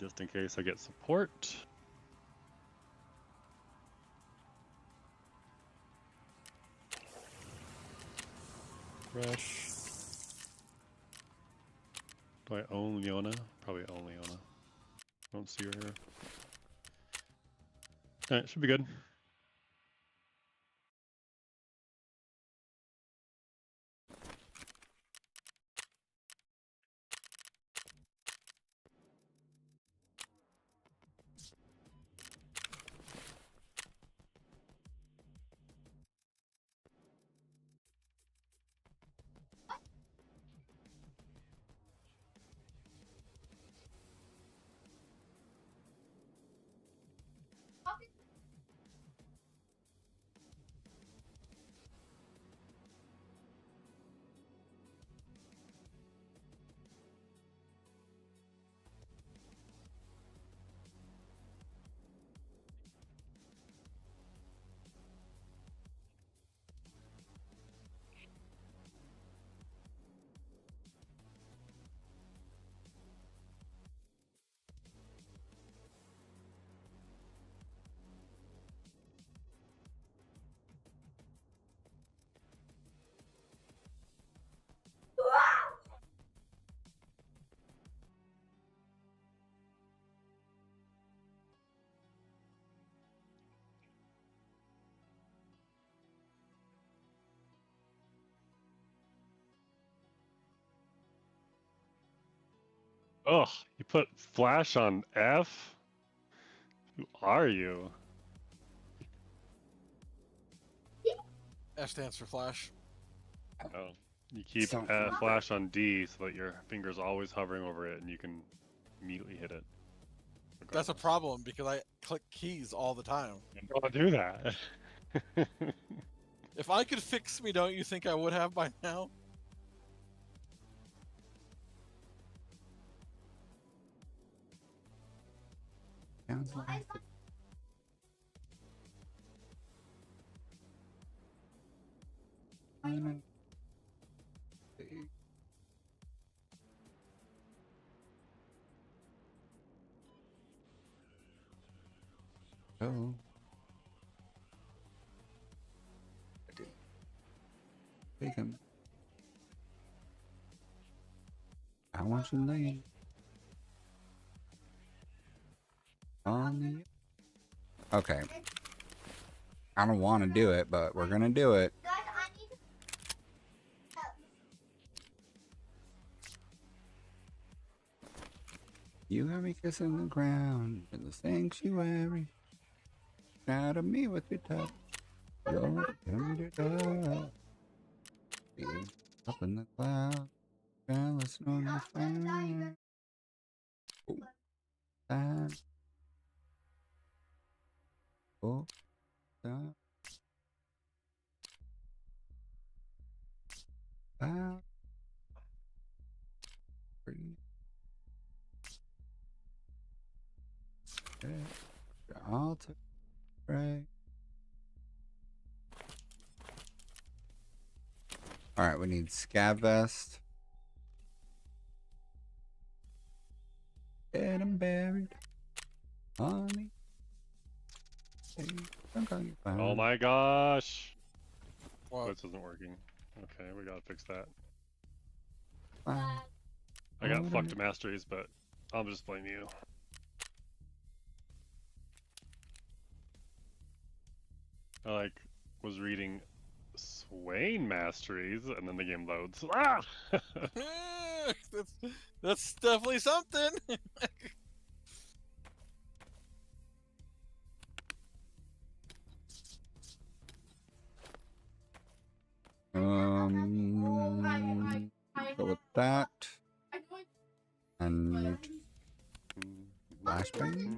Just in case I get support. Rush. Do I own Leona? Probably own Leona. Don't see her here. Alright, should be good. Ugh, you put flash on F? Who are you? F stands for flash. Oh, you keep So- flash on D so that your finger's always hovering over it and you can immediately hit it. That's a problem because I click keys all the time. Don't do that. If I could fix me, don't you think I would have by now? Sounds like it. Oh. I did. Take him. I want you laying on the. Okay. I don't want to do it, but we're gonna do it. You have me kissing the ground in the sanctuary. Shadow me with your touch. You're the touch. Be up in the clouds. Jealous on the fire. Oh, that. Oh, that. That. Pretty. I'll take right. All right, we need scav vest. Dead and buried, honey. Hey, I'm gonna get Oh found. my gosh! What? This isn't working. Okay, we gotta fix that. Found. I got Oh, fucked masteries, but I'll just blame you. I was reading Swain masteries, and then the game loads. Ah! that's definitely something. Go with that. And flashbang.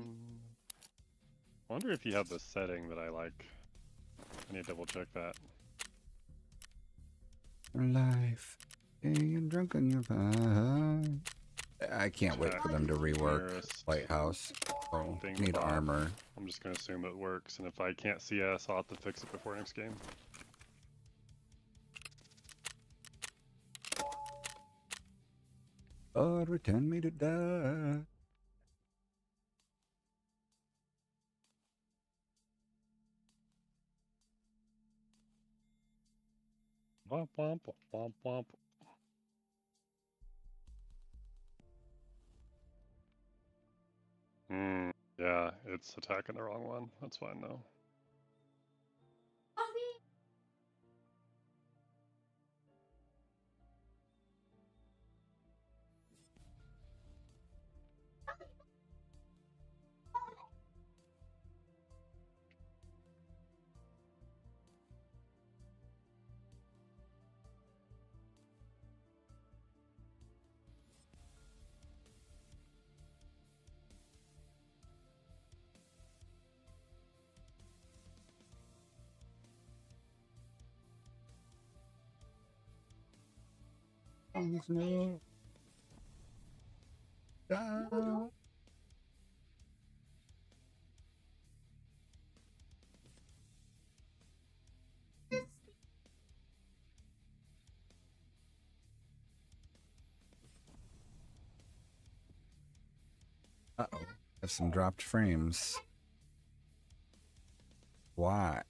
I wonder if you have the setting that I like. I need to double check that. Life. Being drunk on your vibe. I can't wait for them to rework Nearest Lighthouse. Oh, thing need above. armor. I'm just gonna assume it works, and if I can't CS, I'll have to fix it before next game. Oh, return me to die. Womp womp womp womp. Yeah, it's attacking the wrong one. That's fine though. No. Down. Uh-oh. Have some dropped frames. Why?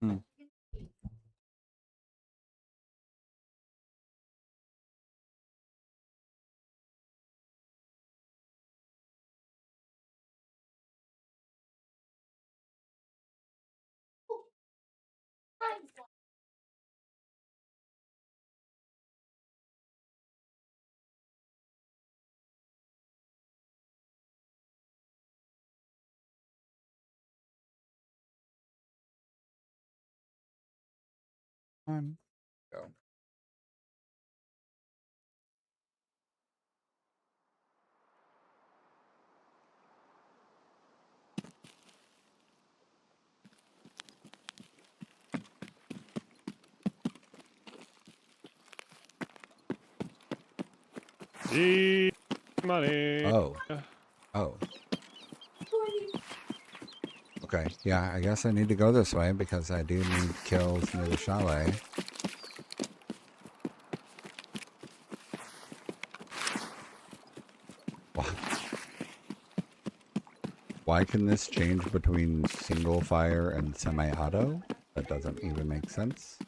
Hmm. On. Go. Money. Oh. Oh. Okay. Yeah, I guess I need to go this way because I do need kills near the chalet. Why can this change between single fire and semi-auto? That doesn't even make sense.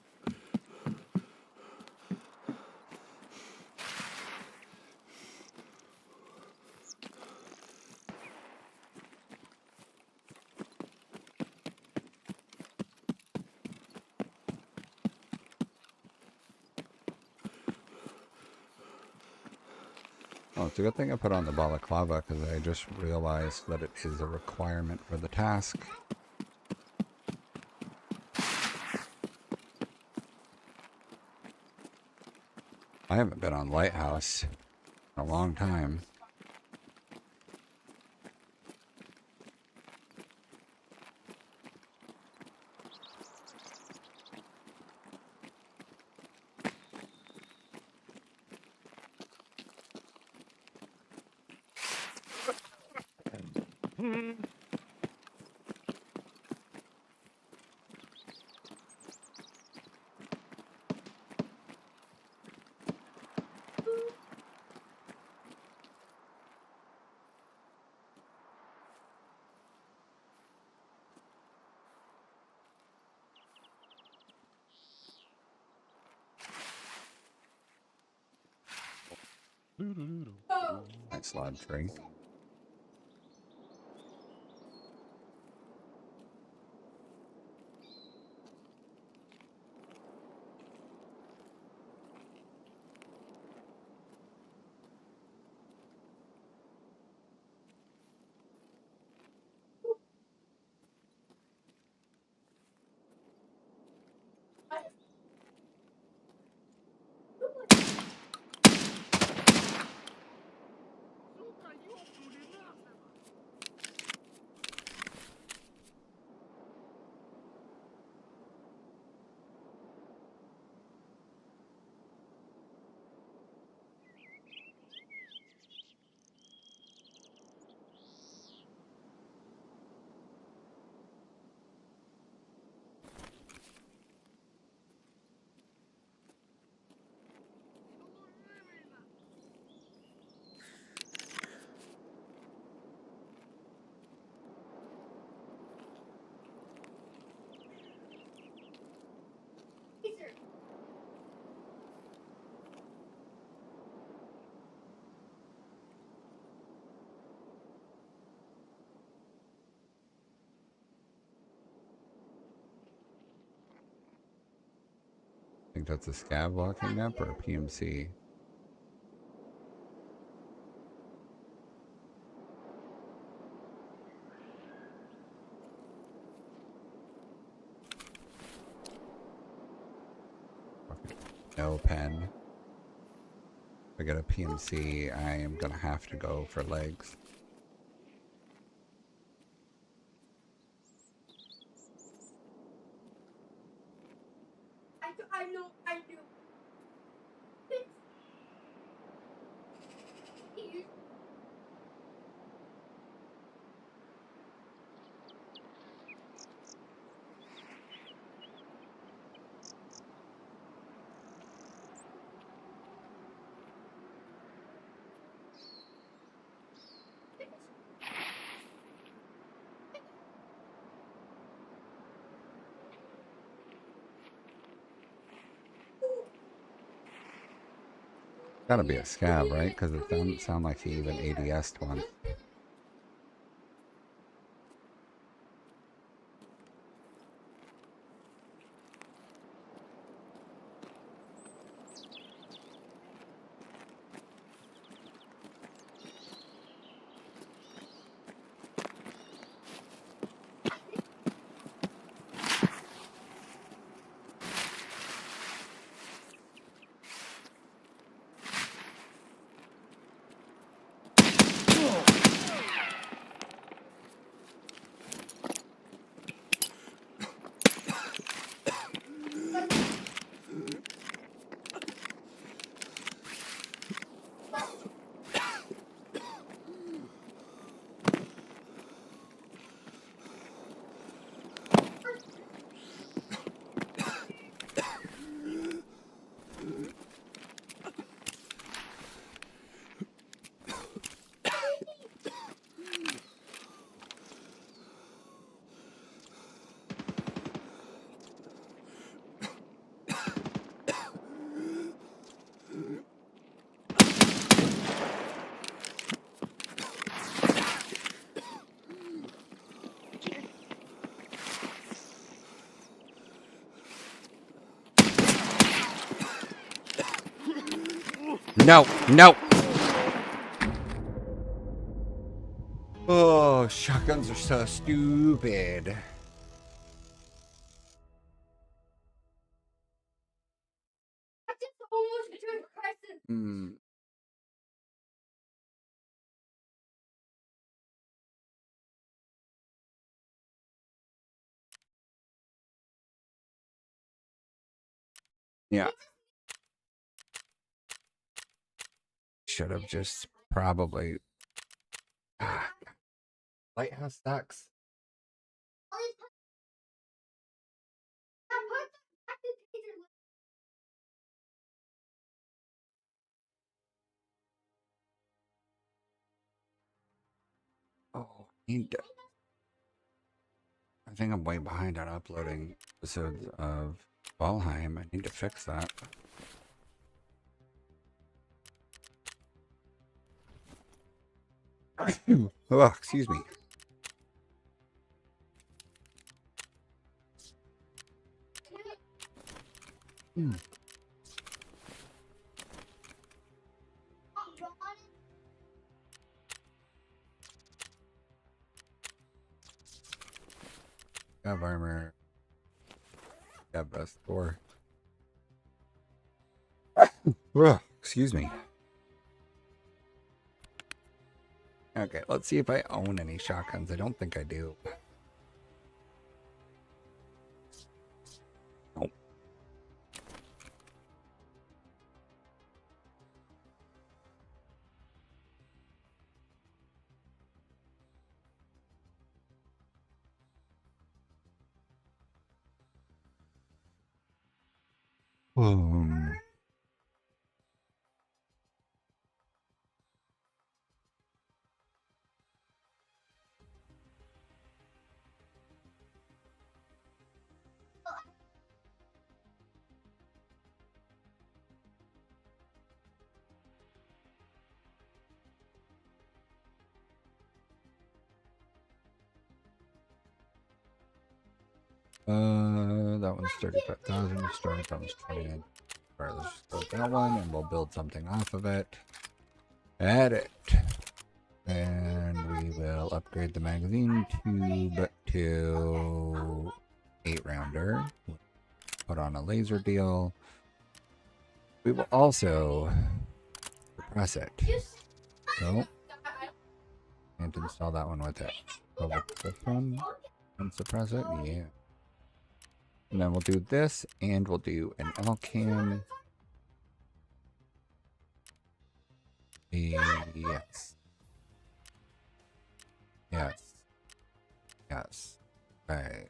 Oh, it's a good thing I put on the balaclava because I just realized that it is a requirement for the task. I haven't been on Lighthouse in a long time. Nice log tree. think that's a scav walking up or a PMC? No pen. If I get a PMC, I am gonna have to go for legs. I know, I do. Gotta be a scav, right? Because it doesn't sound like he even ADS'd one. No, no. Oh, shotguns are so stupid. I just almost turned crescent. Hmm. Yeah. Should have just probably. Ah, Lighthouse sucks. Oh, I think I'm way behind on uploading episodes of Valheim. I need to fix that. Oh, excuse me. Hmm. Have armor. Have vest 4. Excuse me. Okay, let's see if I own any shotguns. I don't think I do. Nope. Um, that That one's 35,000. Start. That one's 29. Alright, let's just build that one and we'll build something off of it. Edit. And we will upgrade the magazine tube to 8-rounder. Put on a laser deal. We will also suppress it. So, and install that one with it. So with this one and suppress it, yeah. And then we'll do this, and we'll do an LCAM. Yes. Yes. Yes. Right.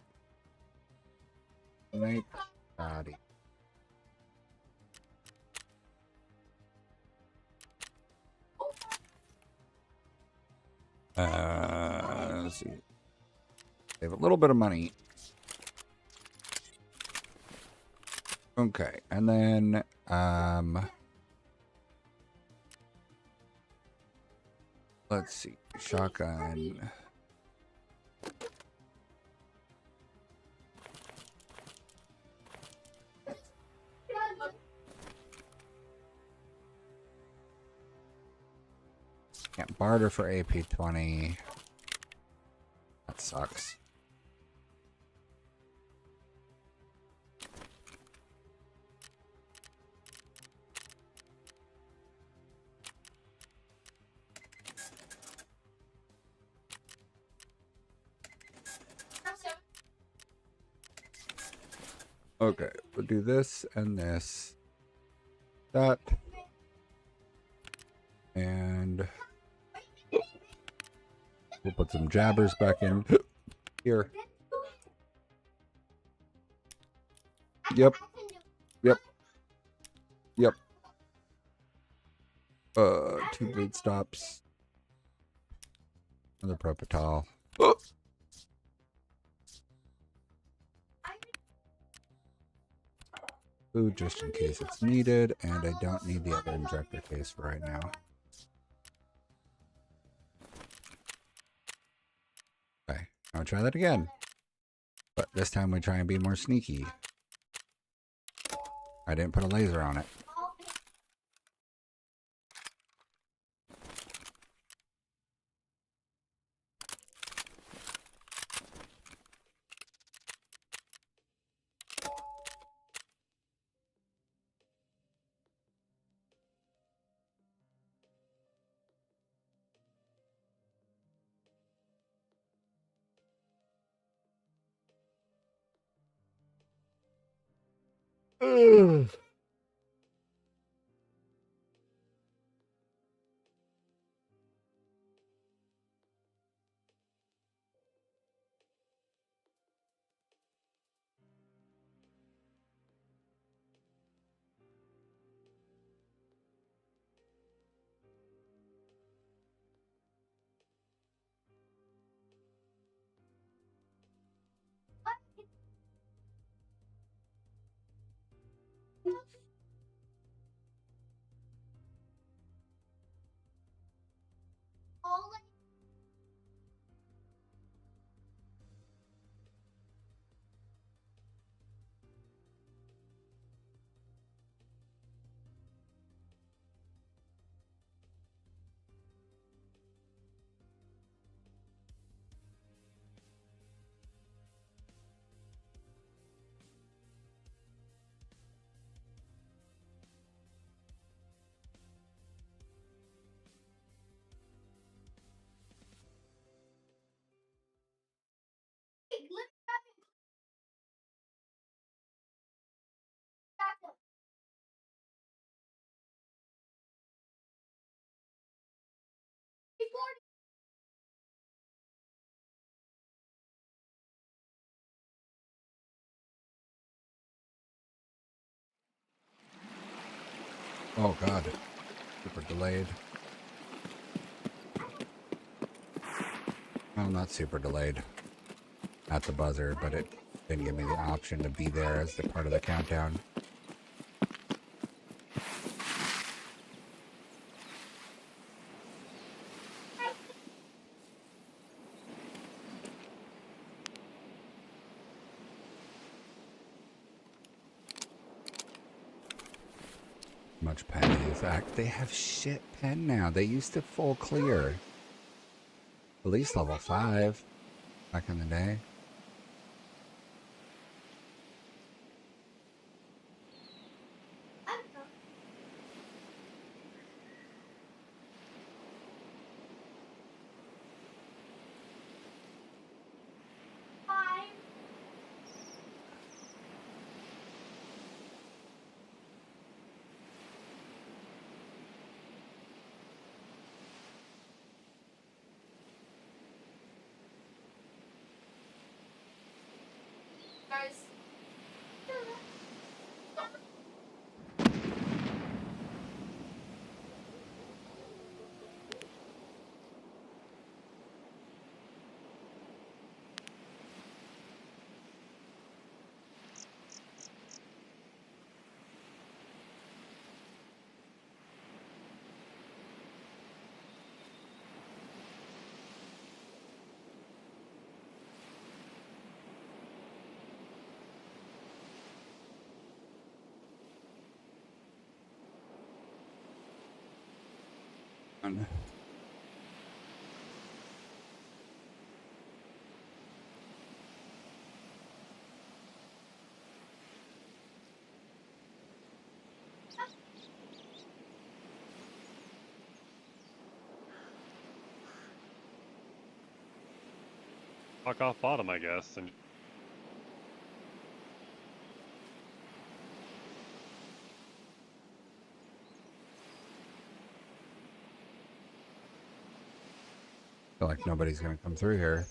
Make body. Let's see. Save a little bit of money. Okay, and then let's see. Shotgun. Can't barter for AP20. That sucks. Okay, we'll do this and this. That. And we'll put some jabbers back in here. Yep. Yep. Yep. 2 bleed stops. Another propitol. Food just in case it's needed, and I don't need the other injector case for right now. Okay, I'll try that again. But this time we try and be more sneaky. I didn't put a laser on it. Ugh. Oh god, super delayed. Well, not super delayed at the buzzer, but it didn't give me the option to be there as the part of the countdown. much pen is. They have shit pen now. They used to full clear. At least level 5 back in the day. Guys. Fuck off bottom, I guess, and Feel like nobody's gonna come through here.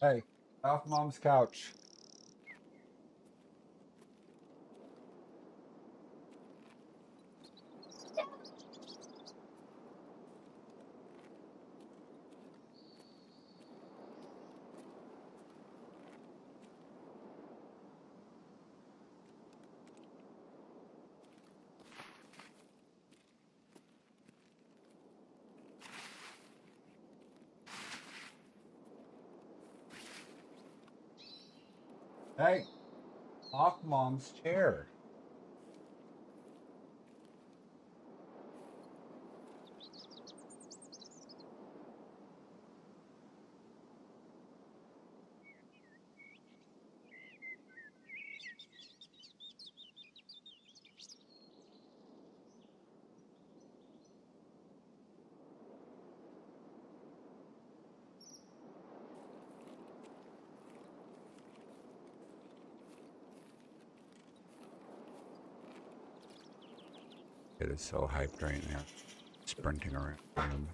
Hey, off mom's couch. Hey, off mom's chair. It is so hyped right now. Sprinting around.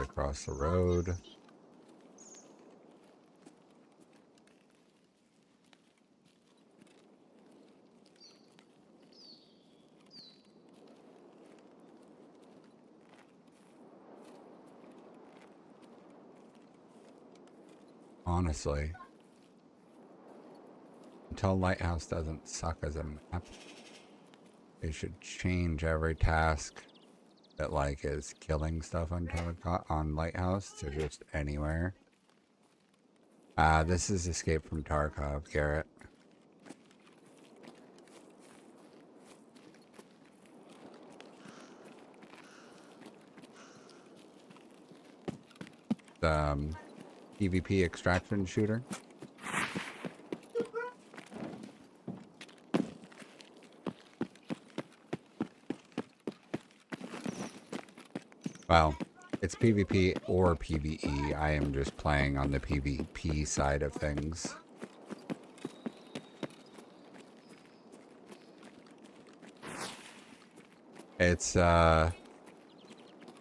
across the road. Honestly, until Lighthouse doesn't suck as a map, they should change every task that like is killing stuff on on Lighthouse to just anywhere. This is Escape from Tarkov, Garrett. PvP extraction shooter. Well, it's PvP or PvE. I am just playing on the PvP side of things. It's one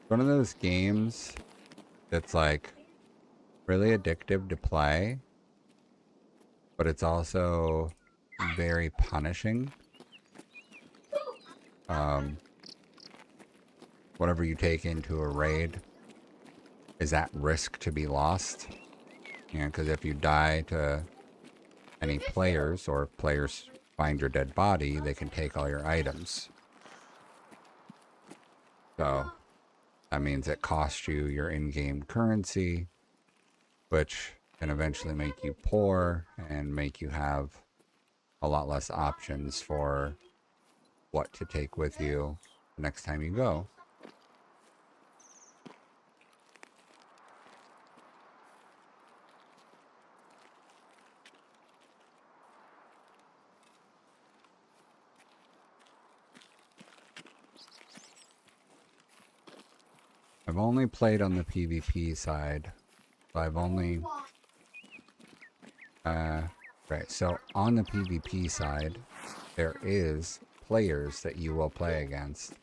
of those games that's like really addictive to play, but it's also very punishing. Whatever you take into a raid is at risk to be lost. You know, because if you die to any players or players find your dead body, they can take all your items. So that means it costs you your in-game currency, which can eventually make you poor and make you have a lot less options for what to take with you the next time you go. I've only played on the PvP side. So I've only... right, so on the PvP side, there is players that you will play against.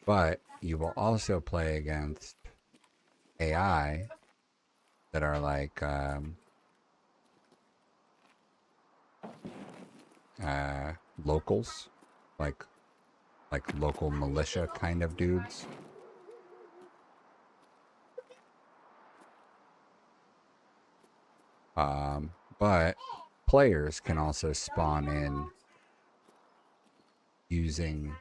But you will also play against AI that are like locals, like local militia kind of dudes. But players can also spawn in using,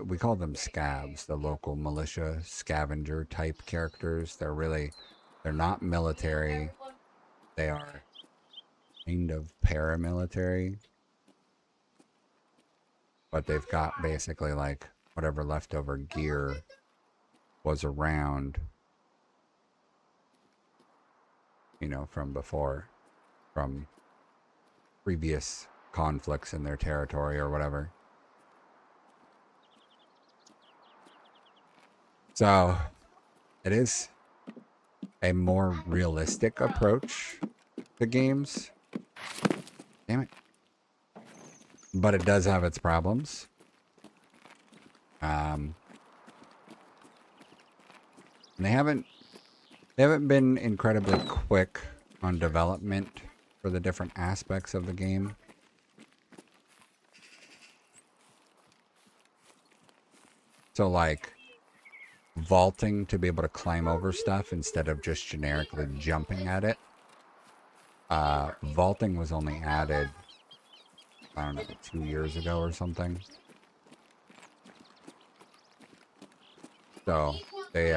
we call them scavs, the local militia scavenger type characters. They're not military. They are kind of paramilitary. But they've got basically like whatever leftover gear was around, you know, from before, from previous conflicts in their territory or whatever. So it is a more realistic approach to games. Damn it. But it does have its problems. And they haven't been incredibly quick on development for the different aspects of the game. So like vaulting to be able to climb over stuff instead of just generically jumping at it. Vaulting was only added, I don't know, 2 years ago or something. So they,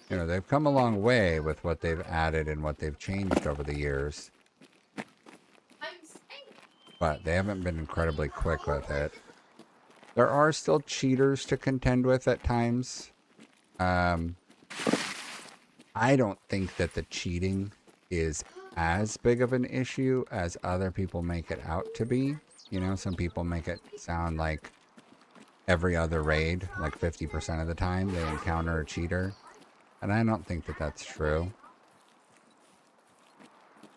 you know, they've come a long way with what they've added and what they've changed over the years. But they haven't been incredibly quick with it. There are still cheaters to contend with at times. I don't think that the cheating is as big of an issue as other people make it out to be. You know, some people make it sound like every other raid, like 50% of the time, they encounter a cheater. And I don't think that that's true.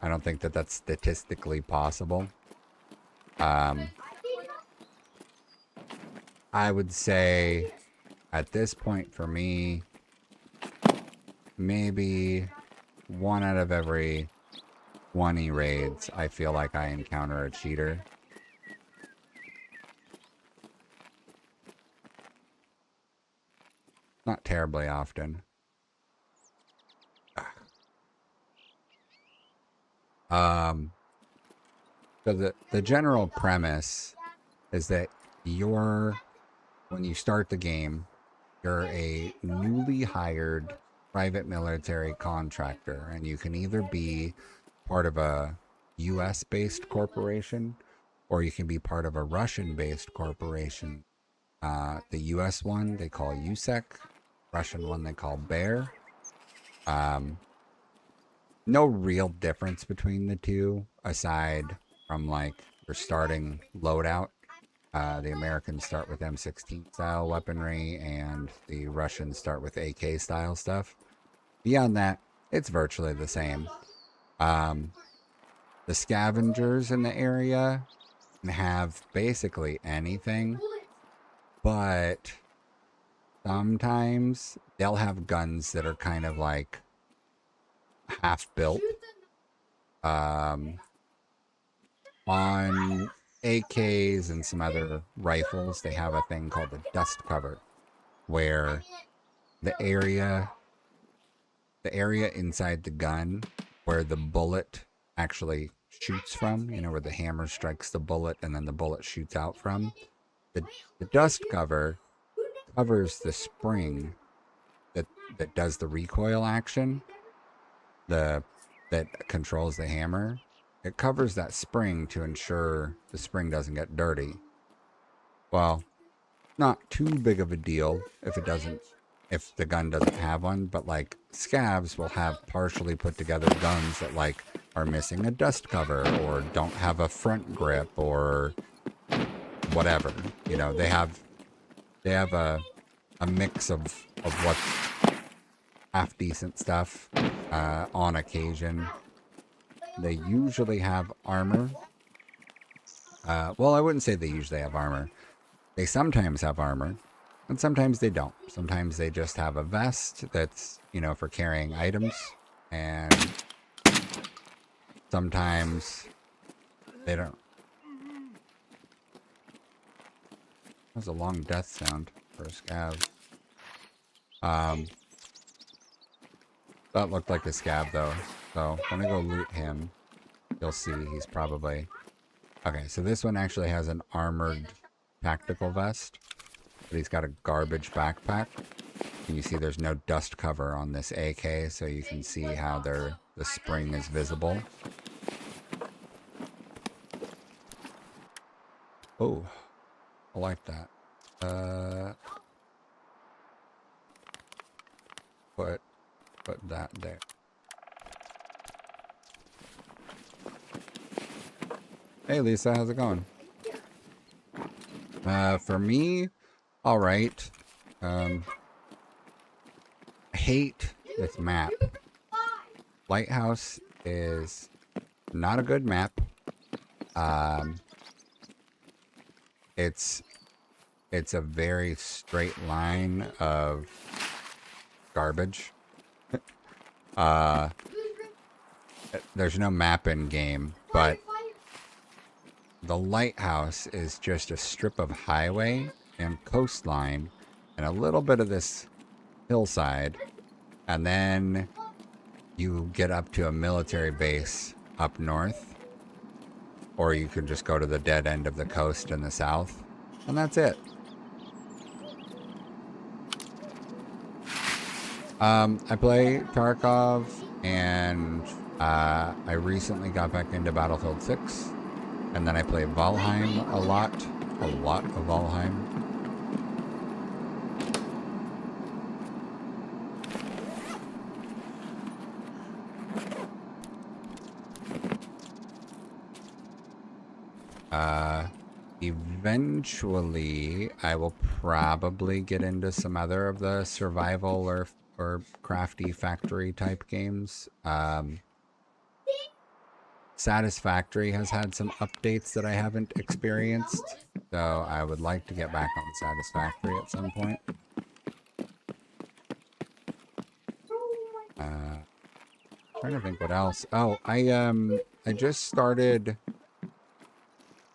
I don't think that that's statistically possible. I would say at this point for me, maybe 1 out of every 20 raids, I feel like I encounter a cheater. Not terribly often. So the general premise is that when you start the game, you're a newly hired private military contractor, and you can either be part of a US-based corporation, or you can be part of a Russian-based corporation. The US one they call USEC, Russian one they call Bear. No real difference between the two, aside from like your starting loadout. The Americans start with M16 style weaponry, and the Russians start with AK style stuff. Beyond that, it's virtually the same. The scavengers in the area can have basically anything, but sometimes they'll have guns that are kind of like half built. On AKs and some other rifles, they have a thing called the dust cover, where the area inside the gun where the bullet actually shoots from, you know, where the hammer strikes the bullet and then the bullet shoots out from, the dust cover covers the spring that does the recoil action, that controls the hammer. It covers that spring to ensure the spring doesn't get dirty. Well, not too big of a deal if the gun doesn't have one, but like scavs will have partially put together guns that like are missing a dust cover or don't have a front grip or whatever. You know, they have a mix of what's half decent stuff on occasion. They usually have armor. Well, I wouldn't say they usually have armor. They sometimes have armor, and sometimes they don't. Sometimes they just have a vest that's, you know, for carrying items, and sometimes they don't. That was a long death sound for a scav. That looked like a scav though, so when I go loot him, you'll see he's probably... Okay, so this one actually has an armored tactical vest, but he's got a garbage backpack. And you see there's no dust cover on this AK, so you can see how the spring is visible. Oh, I like that. Put that there. Hey Lisa, how's it going? For me, all right. I hate this map. Lighthouse is not a good map. It's a very straight line of garbage. There's no map in game, but the lighthouse is just a strip of highway and coastline and a little bit of this hillside, and then you get up to a military base up north, or you could just go to the dead end of the coast in the south, and that's it. I play Tarkov, and I recently got back into Battlefield 6, and then I play Valheim a lot of Valheim. Eventually, I will probably get into some other of the survival or crafty factory type games. Satisfactory has had some updates that I haven't experienced, so I would like to get back on Satisfactory at some point. Trying to think what else. Oh, I just started.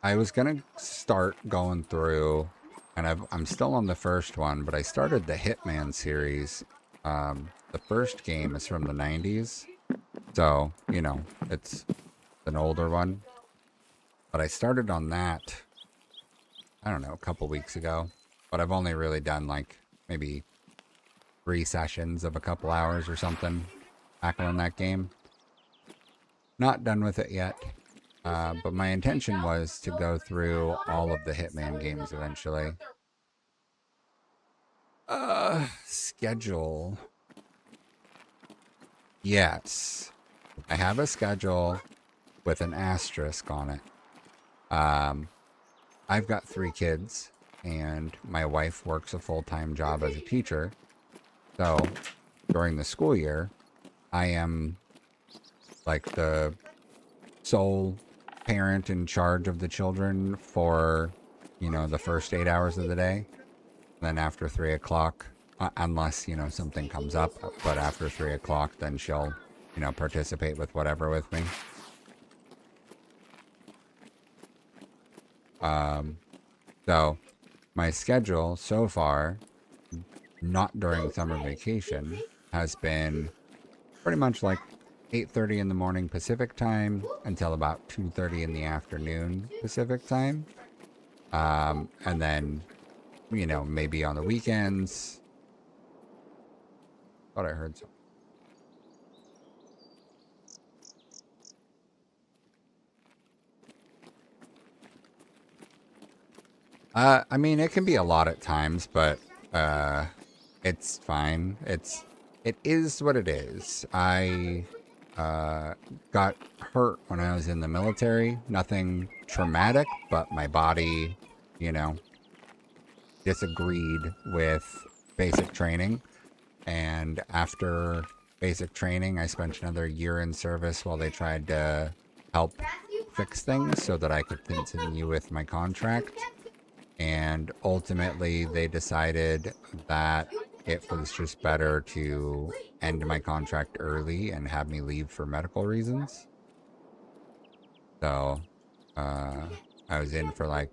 I was gonna start going through, and I'm still on the first one, but I started the Hitman series. The first game is from the 90s, so you know it's an older one. But I started on that, I don't know, a couple weeks ago. But I've only really done like maybe 3 sessions of a couple hours or something, tackling that game. Not done with it yet. But my intention was to go through all of the Hitman games eventually. Schedule. Yes. I have a schedule with an asterisk on it. I've got 3 kids, and my wife works a full-time job as a teacher. So, during the school year, I am like the sole parent in charge of the children for, you know, the first 8 hours of the day. Then after 3 o'clock, unless, you know, something comes up, but after 3 o'clock, then she'll, you know, participate with whatever with me. So my schedule so far, not during summer vacation, has been pretty much like 8:30 in the morning Pacific time until about 2:30 in the afternoon Pacific time. And then, you know, maybe on the weekends. Thought I heard something. I mean, it can be a lot at times, but it's fine. It is what it is. I got hurt when I was in the military. Nothing traumatic, but my body, you know, disagreed with basic training. And after basic training, I spent another year in service while they tried to help fix things so that I could continue with my contract. And ultimately, they decided that it was just better to end my contract early and have me leave for medical reasons. So, I was in for like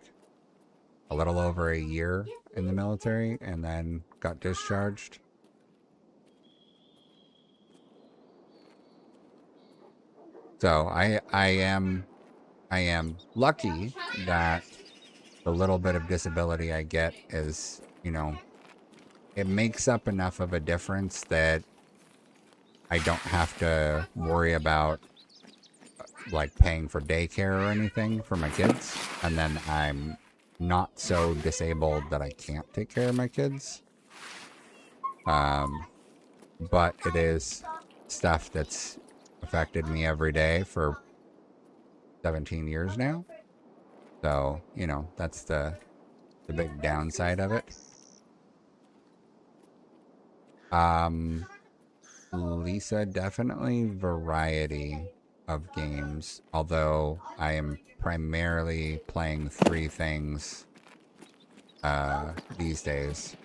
a little over a year in the military and then got discharged. So I am lucky that the little bit of disability I get is, you know, it makes up enough of a difference that I don't have to worry about like paying for daycare or anything for my kids. And then I'm not so disabled that I can't take care of my kids. But it is stuff that's affected me every day for 17 years now. So, you know, that's the big downside of it. Lisa, definitely variety of games, although I am primarily playing 3 things these days.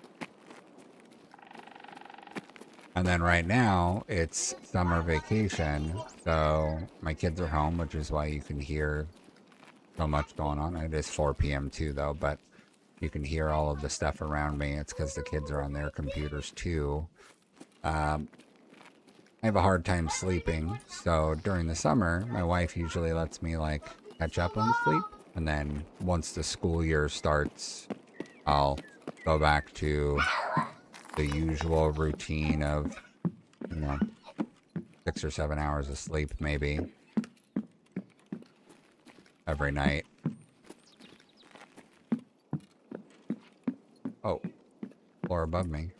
And then right now, it's summer vacation, so my kids are home, which is why you can hear so much going on. It is 4 p.m. too, though, but you can hear all of the stuff around me. It's because the kids are on their computers too. I have a hard time sleeping, so during the summer, my wife usually lets me like catch up on sleep, and then once the school year starts, I'll go back to the usual routine of, you know, 6 or 7 hours of sleep maybe every night. Oh, floor above me.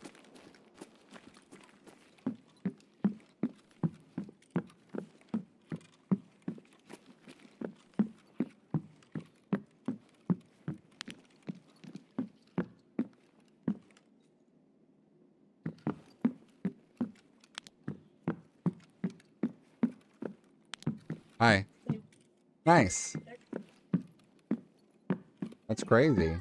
Hi. Nice. That's crazy.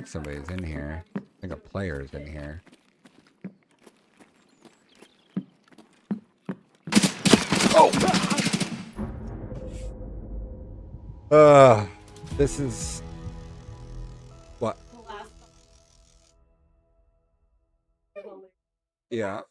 think somebody's in here. I think a player's in here. Oh! This is... What? Yeah.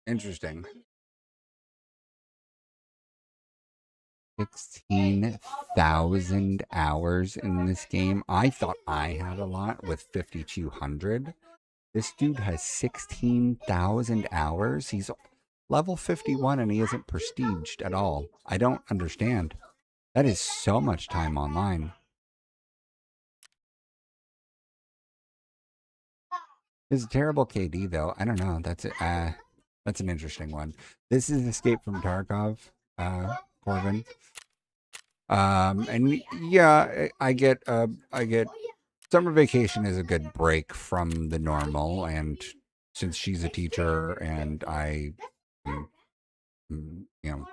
Interesting. 16,000 hours in this game. I thought I had a lot with 5,200. This dude has 16,000 hours. He's level 51 and he isn't prestiged at all. I don't understand. That is so much time online. It's a terrible KD though. I don't know. That's an interesting one. This is Escape from Tarkov, Corbin. And yeah, I get summer vacation is a good break from the normal, and since she's a teacher and I you know,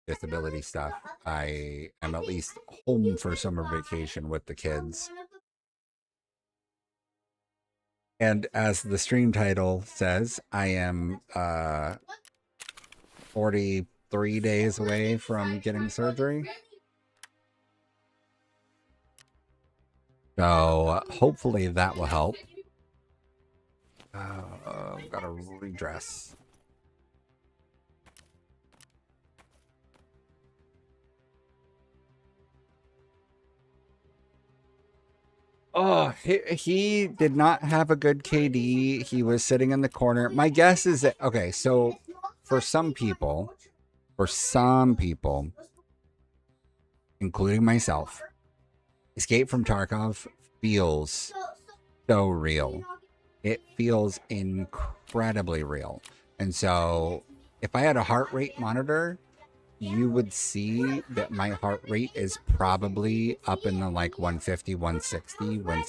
disability stuff, I am at least home for summer vacation with the kids. And as the stream title says, I am 43 days away from getting surgery. So hopefully that will help. Gotta redress. Oh, he did not have a good KD. He was sitting in the corner. My guess is that, okay, so for some people, including myself, Escape from Tarkov feels so real. It feels incredibly real. And so if I had a heart rate monitor, you would see that my heart rate is probably up in the like 150, 160 when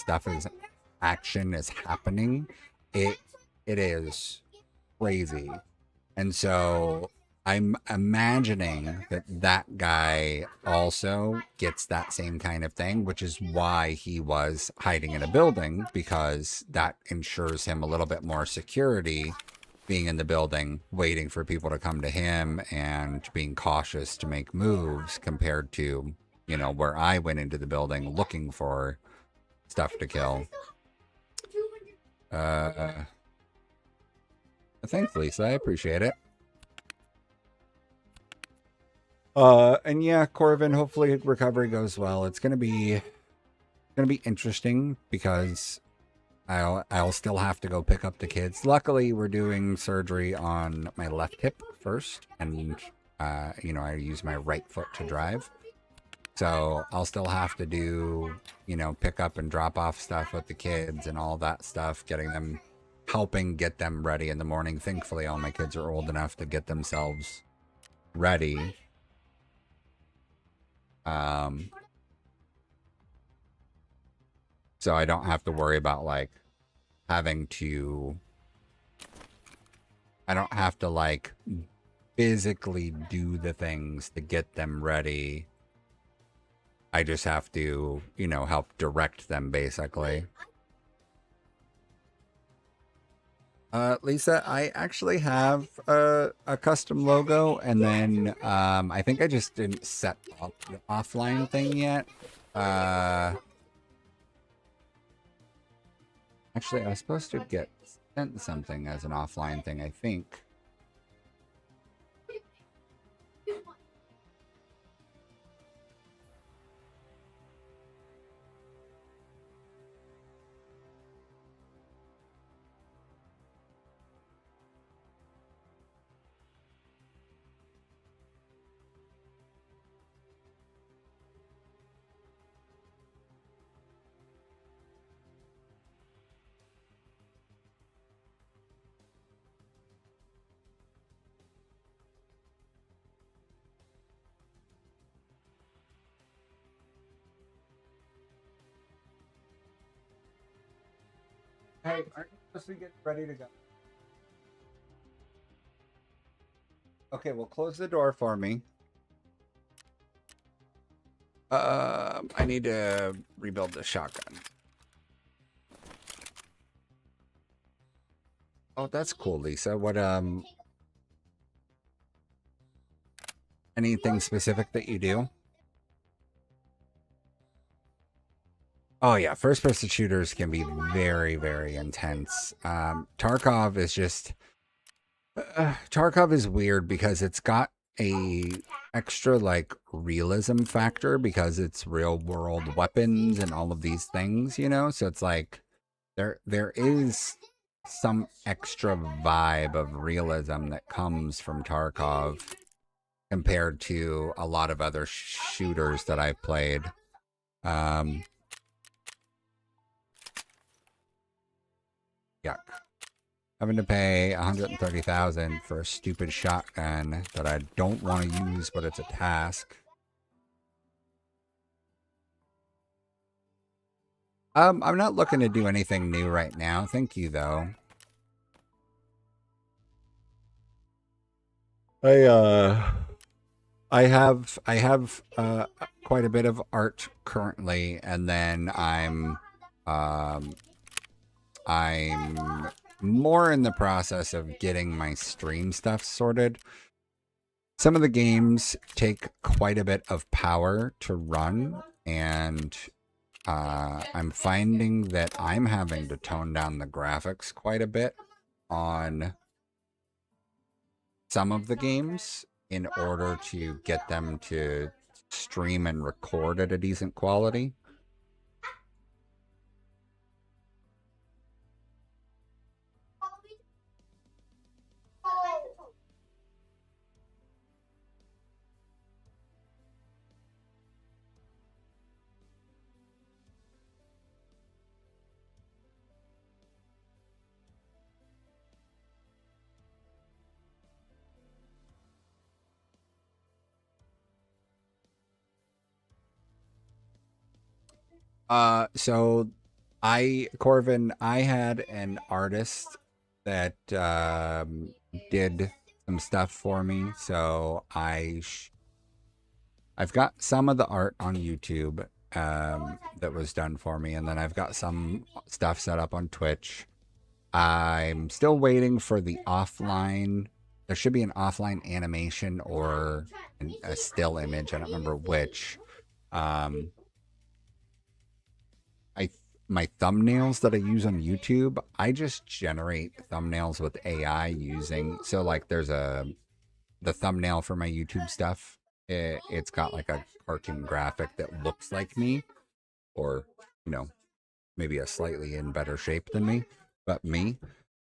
action is happening. It is crazy. And so I'm imagining that guy also gets that same kind of thing, which is why he was hiding in a building, because that ensures him a little bit more security being in the building, waiting for people to come to him and being cautious to make moves compared to, you know, where I went into the building looking for stuff to kill. Thanks, Lisa. I appreciate it. And yeah, Corvin, hopefully recovery goes well. It's gonna be interesting because I'll still have to go pick up the kids. Luckily, we're doing surgery on my left hip first, and you know, I use my right foot to drive. So I'll still have to do, you know, pick up and drop off stuff with the kids and all that stuff, helping get them ready in the morning. Thankfully, all my kids are old enough to get themselves ready. So I don't have to worry about like having to, I don't have to like physically do the things to get them ready. I just have to, you know, help direct them basically. Lisa, I actually have a custom logo, and then I think I just didn't set up the offline thing yet. Actually, I was supposed to get sent something as an offline thing, I think. Hey, aren't you supposed to get ready to go? Okay, well, close the door for me. I need to rebuild the shotgun. Oh, that's cool, Lisa. What, anything specific that you do? Oh, yeah. First-person shooters can be very, very intense. Tarkov is just... Tarkov is weird because it's got a extra, like, realism factor because it's real-world weapons and all of these things, you know? So it's like... There is some extra vibe of realism that comes from Tarkov compared to a lot of other shooters that I've played. Yuck. Having to pay $130,000 for a stupid shotgun that I don't want to use, but it's a task. I'm not looking to do anything new right now. Thank you, though. I have quite a bit of art currently, and then I'm more in the process of getting my stream stuff sorted. Some of the games take quite a bit of power to run, and I'm finding that I'm having to tone down the graphics quite a bit on some of the games in order to get them to stream and record at a decent quality. So Corvin, I had an artist that did some stuff for me. So I've got some of the art on YouTube that was done for me, and then I've got some stuff set up on Twitch. I'm still waiting for the offline. There should be an offline animation or a still image. I don't remember which. My thumbnails that I use on YouTube, I just generate thumbnails with AI using, so like there's the thumbnail for my YouTube stuff. It's got like a cartoon graphic that looks like me, or, you know, maybe a slightly in better shape than me, but me.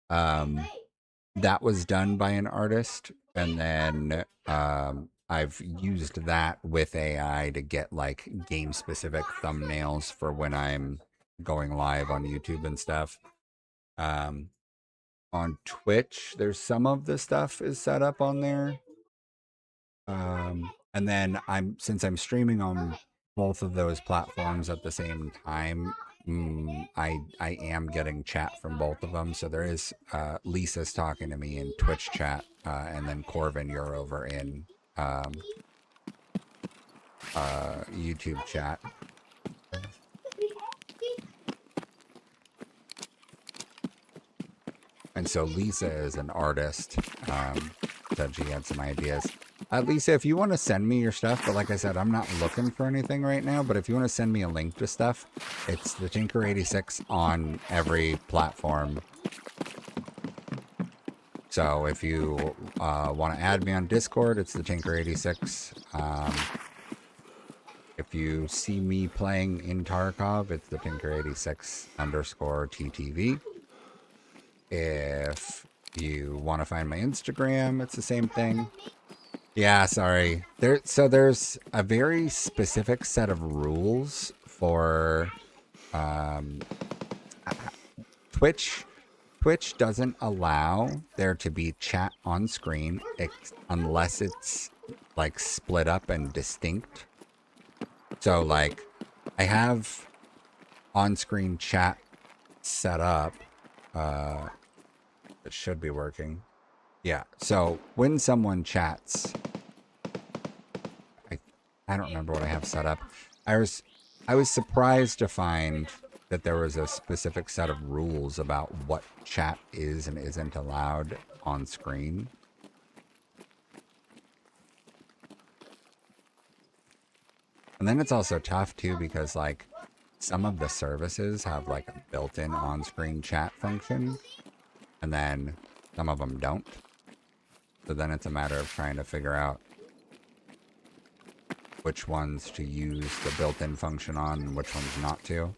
That was done by an artist, and then I've used that with AI to get like game specific thumbnails for when I'm going live on YouTube and stuff. On Twitch, there's some of the stuff is set up on there. And then since I'm streaming on both of those platforms at the same time, I am getting chat from both of them. So there is Lisa's talking to me in Twitch chat, and then Corvin, you're over in YouTube chat. And so Lisa is an artist. Said she had some ideas. Lisa, if you want to send me your stuff, but like I said, I'm not looking for anything right now, but if you want to send me a link to stuff, it's the Tinker86 on every platform. So if you want to add me on Discord, it's the Tinker86. If you see me playing in Tarkov, it's the Tinker86_TTV. If you want to find my Instagram, it's the same thing. Yeah, sorry. There's a very specific set of rules for Twitch. Twitch doesn't allow there to be chat on screen unless it's like split up and distinct. So like I have on-screen chat set up, It should be working. Yeah. So when someone chats, I don't remember what I have set up. I was surprised to find that there was a specific set of rules about what chat is and isn't allowed on screen. And then it's also tough too because like some of the services have like a built-in on-screen chat function and then some of them don't. So then it's a matter of trying to figure out which ones to use the built-in function on and which ones not to.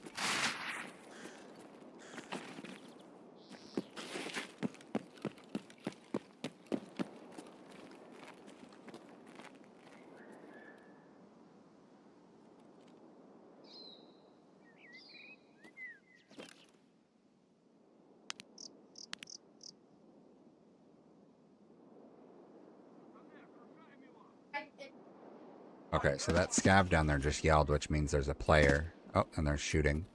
Okay, so that scav down there just yelled, which means there's a player. Oh, and they're shooting.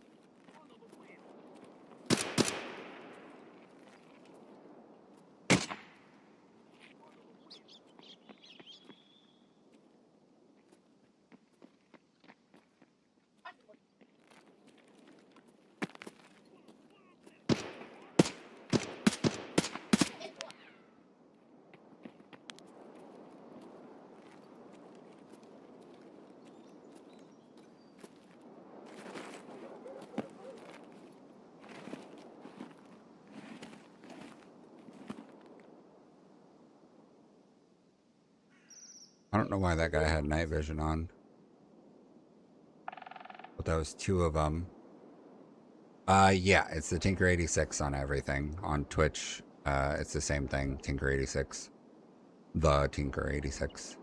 I don't know why that guy had night vision on. But that was two of them. Yeah, it's the Tinker86 on everything. On Twitch, it's the same thing, Tinker86. The Tinker86.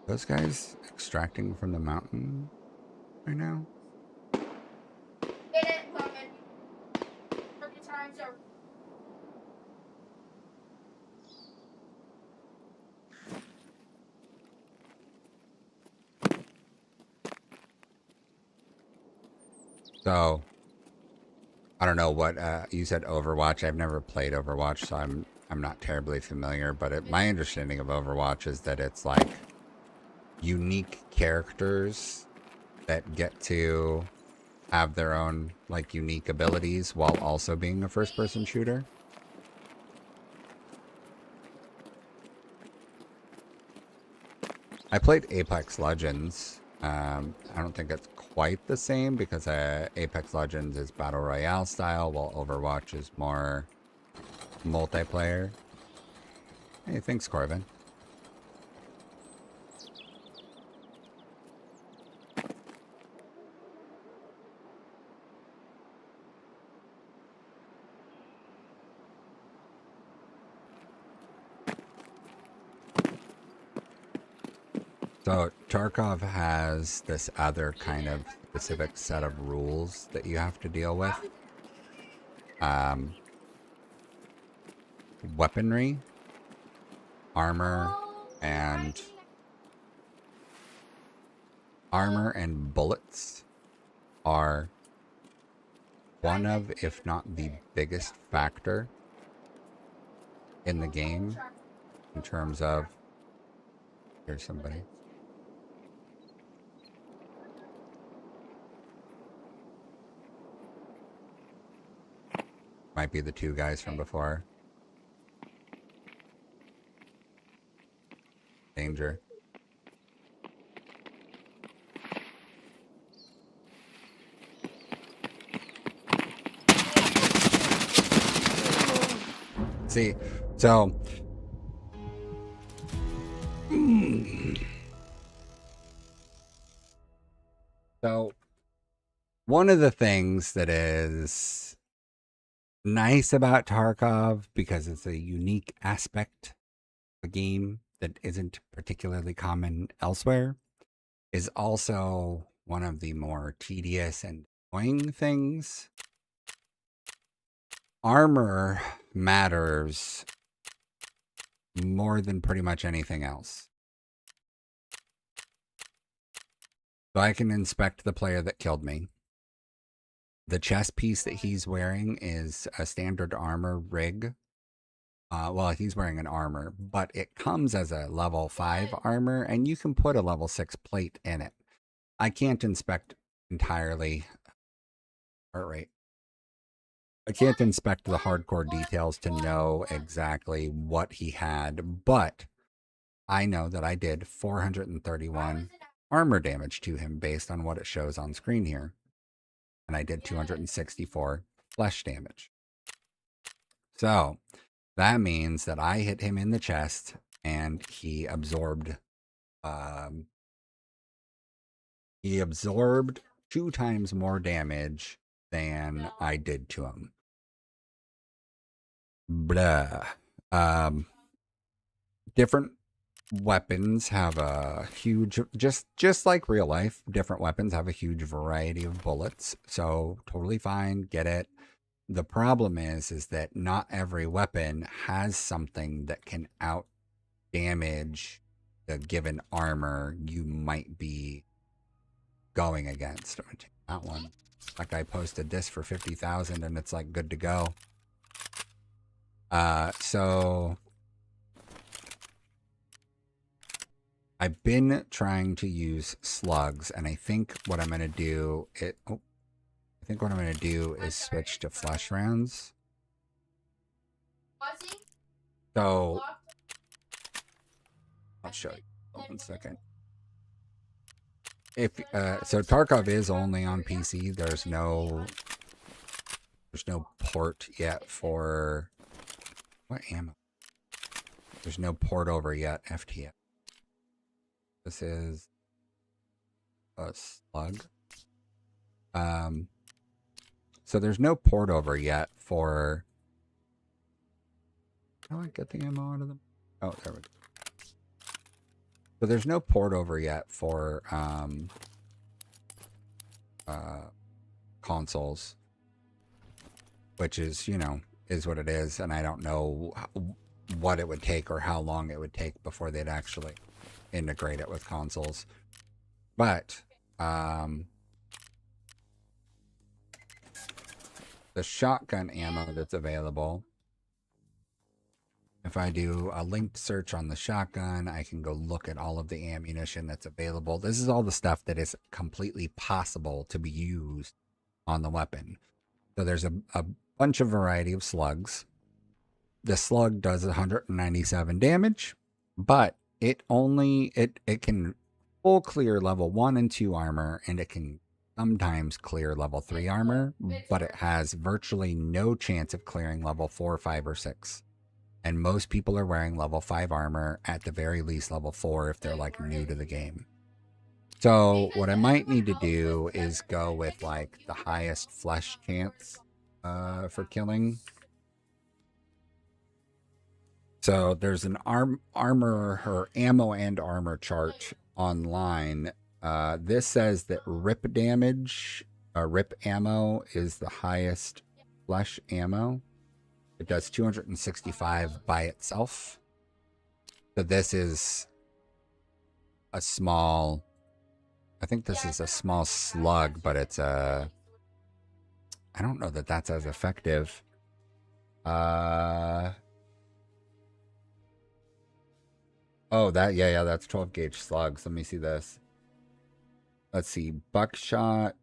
Those guys extracting from the mountain right now? Get it, Logan. 30 times over. So, I don't know what you said. Overwatch. I've never played Overwatch, so I'm not terribly familiar. But my understanding of Overwatch is that it's like unique characters that get to have their own like unique abilities while also being a first-person shooter. I played Apex Legends. I don't think it's quite the same because Apex Legends is Battle Royale style, while Overwatch is more multiplayer. Hey, thanks, Corbin. So Tarkov has this other kind of specific set of rules that you have to deal with. Weaponry, armor, and bullets are one of, if not the biggest factor in the game in terms of, here's somebody. Might be the two guys from before. Danger. See, so one of the things that is nice about Tarkov, because it's a unique aspect of a game that isn't particularly common elsewhere, is also one of the more tedious and annoying things. Armor matters more than pretty much anything else. So I can inspect the player that killed me. the chest piece that he's wearing is a standard armor rig. Well, he's wearing an armor, but it comes as a level 5 armor, and you can put a level 6 plate in it. I can't inspect entirely. Heart rate. I can't inspect the hardcore details to know exactly what he had, but I know that I did 431 armor damage to him based on what it shows on screen here. And I did 264 flesh damage. So that means that I hit him in the chest and he absorbed 2 times more damage than I did to him. Blah. Different weapons have a huge, just like real life, different weapons have a huge variety of bullets. So totally fine, get it. The problem is that not every weapon has something that can out damage the given armor you might be going against. I'm gonna take that one. That guy posted this for 50,000 and it's like good to go. So I've been trying to use slugs, and I think what I'm gonna do is switch to flesh rounds. So I'll show you. Hold 1 second. If so, Tarkov is only on PC. There's no port yet for what ammo? There's no port over yet. FTF. This is a slug. So there's no port over yet for. How do I get the ammo out of them? Oh, there we go. So there's no port over yet for consoles, which is, you know, is what it is, and I don't know what it would take or how long it would take before they'd actually integrate it with consoles. But the shotgun ammo that's available, if I do a linked search on the shotgun, I can go look at all of the ammunition that's available. This is all the stuff that is completely possible to be used on the weapon. So there's a bunch of variety of slugs. The slug does 197 damage, but it can full clear level 1 and 2 armor, and it can sometimes clear level 3 armor, but it has virtually no chance of clearing level 4, 5, or 6. And most people are wearing level 5 armor, at the very least level 4 if they're like new to the game. So what I might need to do is go with like the highest flesh chance for killing. So there's an armor or ammo and armor chart online. This says that rip damage, rip ammo is the highest flesh ammo. It does 265 by itself. So this is a small, I think this is a small slug, but it's a, I don't know that that's as effective. Oh, that, yeah, that's 12 gauge slugs. Let me see this. Let's see, buckshot.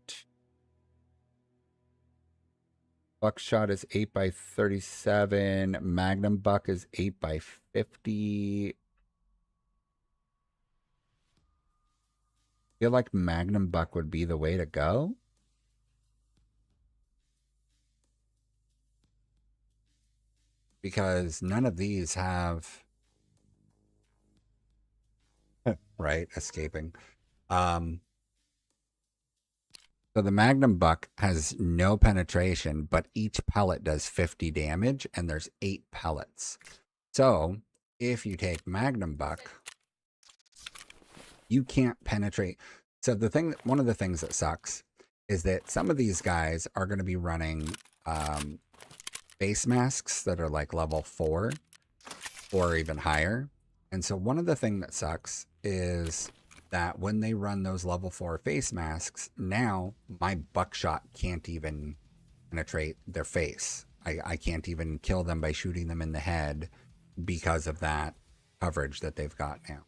Buckshot is 8 by 37. Magnum buck is 8 by 50. I feel like Magnum buck would be the way to go. Because none of these have right, escaping. So the Magnum buck has no penetration, but each pellet does 50 damage, and there's 8 pellets. So if you take Magnum buck, you can't penetrate. So one of the things that sucks is that some of these guys are going to be running face masks that are like level 4 or even higher. And so one of the things that sucks is that when they run those level 4 face masks, now my buckshot can't even penetrate their face. I can't even kill them by shooting them in the head because of that coverage that they've got now.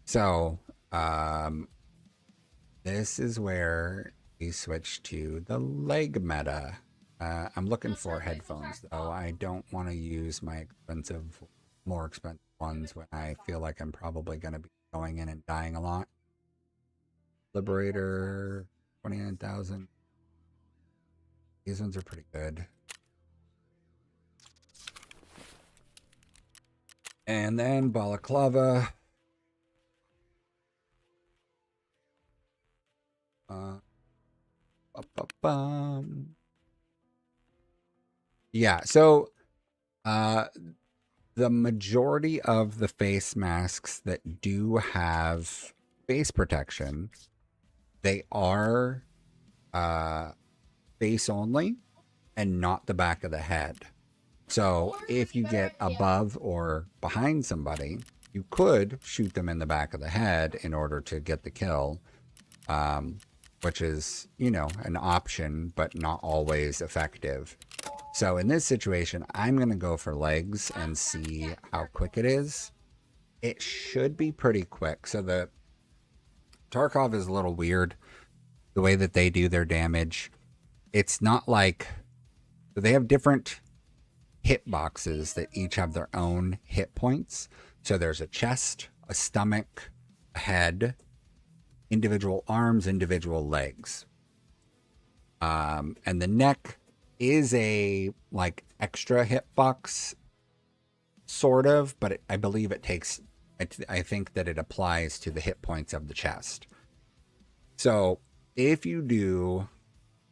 So, this is where we switch to the leg meta. I'm looking for headphones, though. I don't want to use my more expensive ones when I feel like I'm probably going to be going in and dying a lot. Liberator, 29,000. These ones are pretty good. And then Balaclava. Yeah, so the majority of the face masks that do have face protection, they are face only and not the back of the head. So if you get above or behind somebody, you could shoot them in the back of the head in order to get the kill, which is, you know, an option, but not always effective. So in this situation, I'm going to go for legs and see how quick it is. It should be pretty quick. So the Tarkov is a little weird, the way that they do their damage. It's not like, they have different hit boxes that each have their own hit points. So there's a chest, a stomach, a head, individual arms, individual legs. And the neck is a like extra hitbox, sort of, but I believe it takes, I think that it applies to the hit points of the chest. So if you do,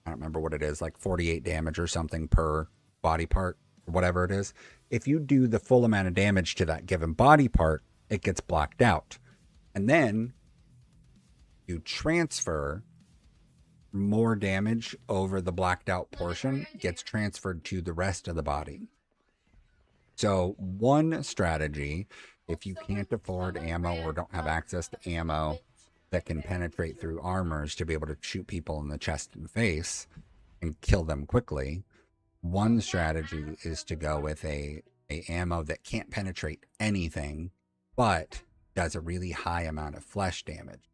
I don't remember what it is, like 48 damage or something per body part, or whatever it is. If you do the full amount of damage to that given body part, it gets blocked out. And then you transfer more damage over the blacked out portion, gets transferred to the rest of the body. So one strategy, if you can't afford ammo or don't have access to ammo that can penetrate through armors to be able to shoot people in the chest and face and kill them quickly, one strategy is to go with a ammo that can't penetrate anything, but does a really high amount of flesh damage.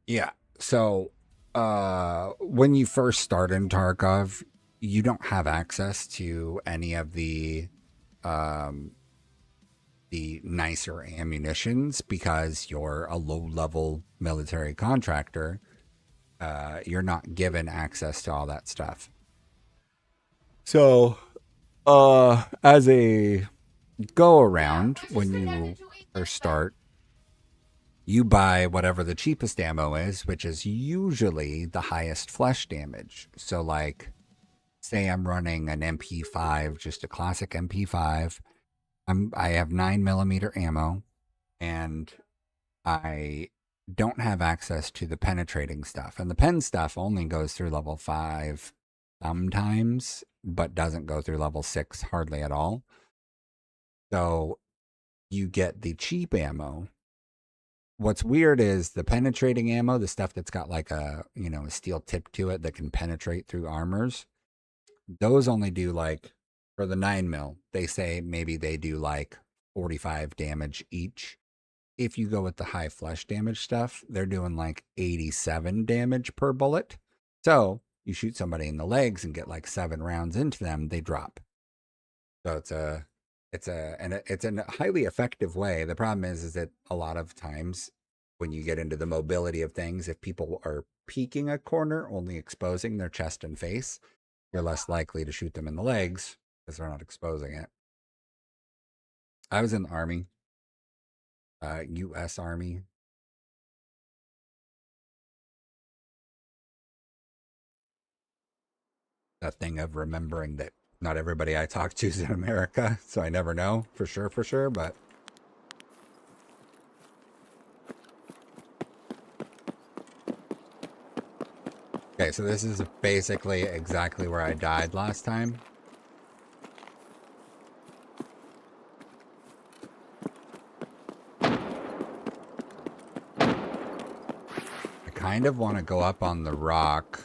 Yeah, so when you first start in Tarkov, you don't have access to any of the nicer ammunitions because you're a low-level military contractor. You're not given access to all that stuff. So, as a go-around, when you first start, you buy whatever the cheapest ammo is, which is usually the highest flesh damage. So, like, say I'm running an MP5, just a classic MP5. I have 9mm ammo, and I don't have access to the penetrating stuff. And the pen stuff only goes through level 5 sometimes, but doesn't go through level 6 hardly at all. So you get the cheap ammo. What's weird is the penetrating ammo, the stuff that's got like a, you know, a steel tip to it that can penetrate through armors. Those only do like, for the 9mm, they say maybe they do like 45 damage each. If you go with the high flesh damage stuff, they're doing like 87 damage per bullet. So you shoot somebody in the legs and get like 7 rounds into them, they drop. So it's a highly effective way. The problem is that a lot of times when you get into the mobility of things, if people are peeking a corner, only exposing their chest and face, you're less likely to shoot them in the legs because they're not exposing it. I was in the Army, U.S. Army. That thing of remembering that not everybody I talk to is in America, so I never know for sure, but okay, so this is basically exactly where I died last time. kind of want to go up on the rock,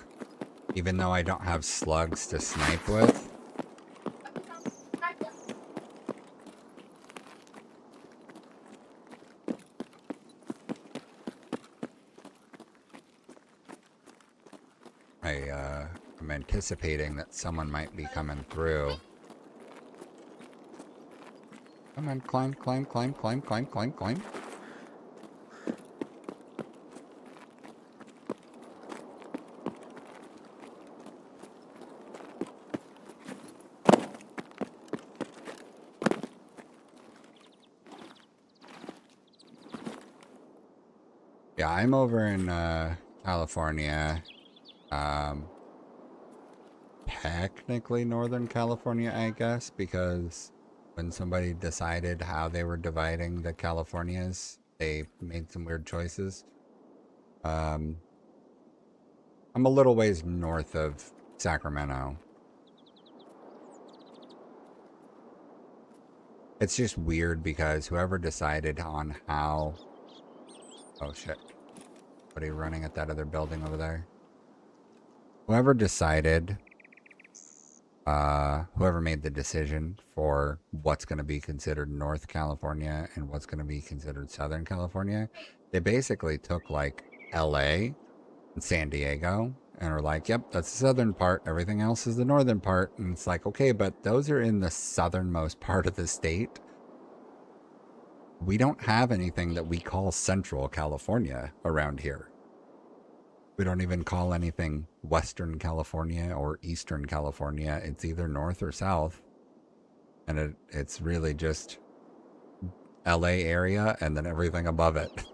even though I don't have slugs to snipe with. I'm anticipating that someone might be coming through. Come on, climb, climb, climb, climb, climb, climb, climb. Yeah, I'm over in California. Technically Northern California, I guess, because when somebody decided how they were dividing the Californias, they made some weird choices. I'm a little ways north of Sacramento. It's just weird because whoever decided on how... Oh shit. Somebody running at that other building over there. Whoever decided... whoever made the decision for what's going to be considered North California and what's going to be considered Southern California, they basically took like LA and San Diego and are like, yep, that's the southern part. Everything else is the northern part. And it's like, okay, but those are in the southernmost part of the state. We don't have anything that we call Central California around here. We don't even call anything Western California or Eastern California. It's either north or south. And it's really just LA area and then everything above it.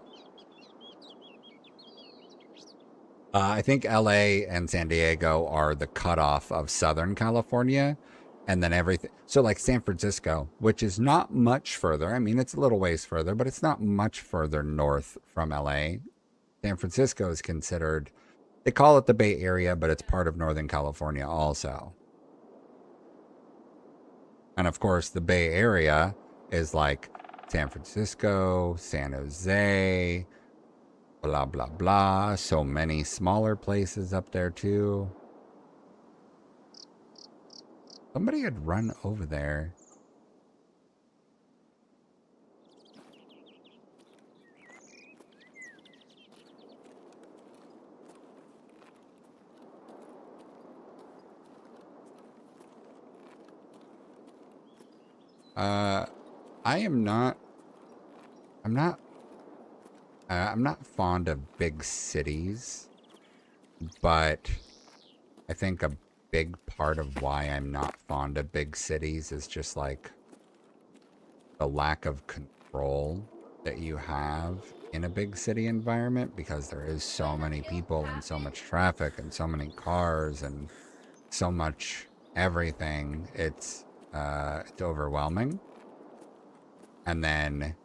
I think LA and San Diego are the cutoff of Southern California. And then everything. So like San Francisco, which is not much further. I mean, it's a little ways further, but it's not much further north from LA. San Francisco is considered, they call it the Bay Area, but it's part of Northern California also. And of course, the Bay Area is like San Francisco, San Jose, blah, blah, blah. So many smaller places up there too. Somebody had run over there. I'm not fond of big cities, but I think a big part of why I'm not fond of big cities is just like the lack of control that you have in a big city environment, because there is so many people and so much traffic and so many cars and so much everything. It's overwhelming. And then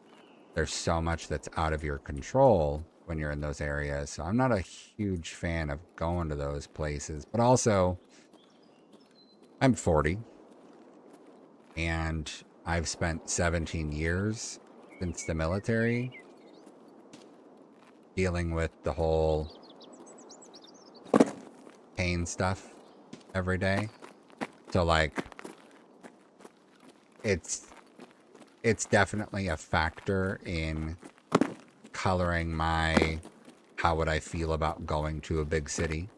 there's so much that's out of your control when you're in those areas. So I'm not a huge fan of going to those places. But also, I'm 40. And I've spent 17 years since the military dealing with the whole pain stuff every day. So like, it's definitely a factor in coloring my how would I feel about going to a big city,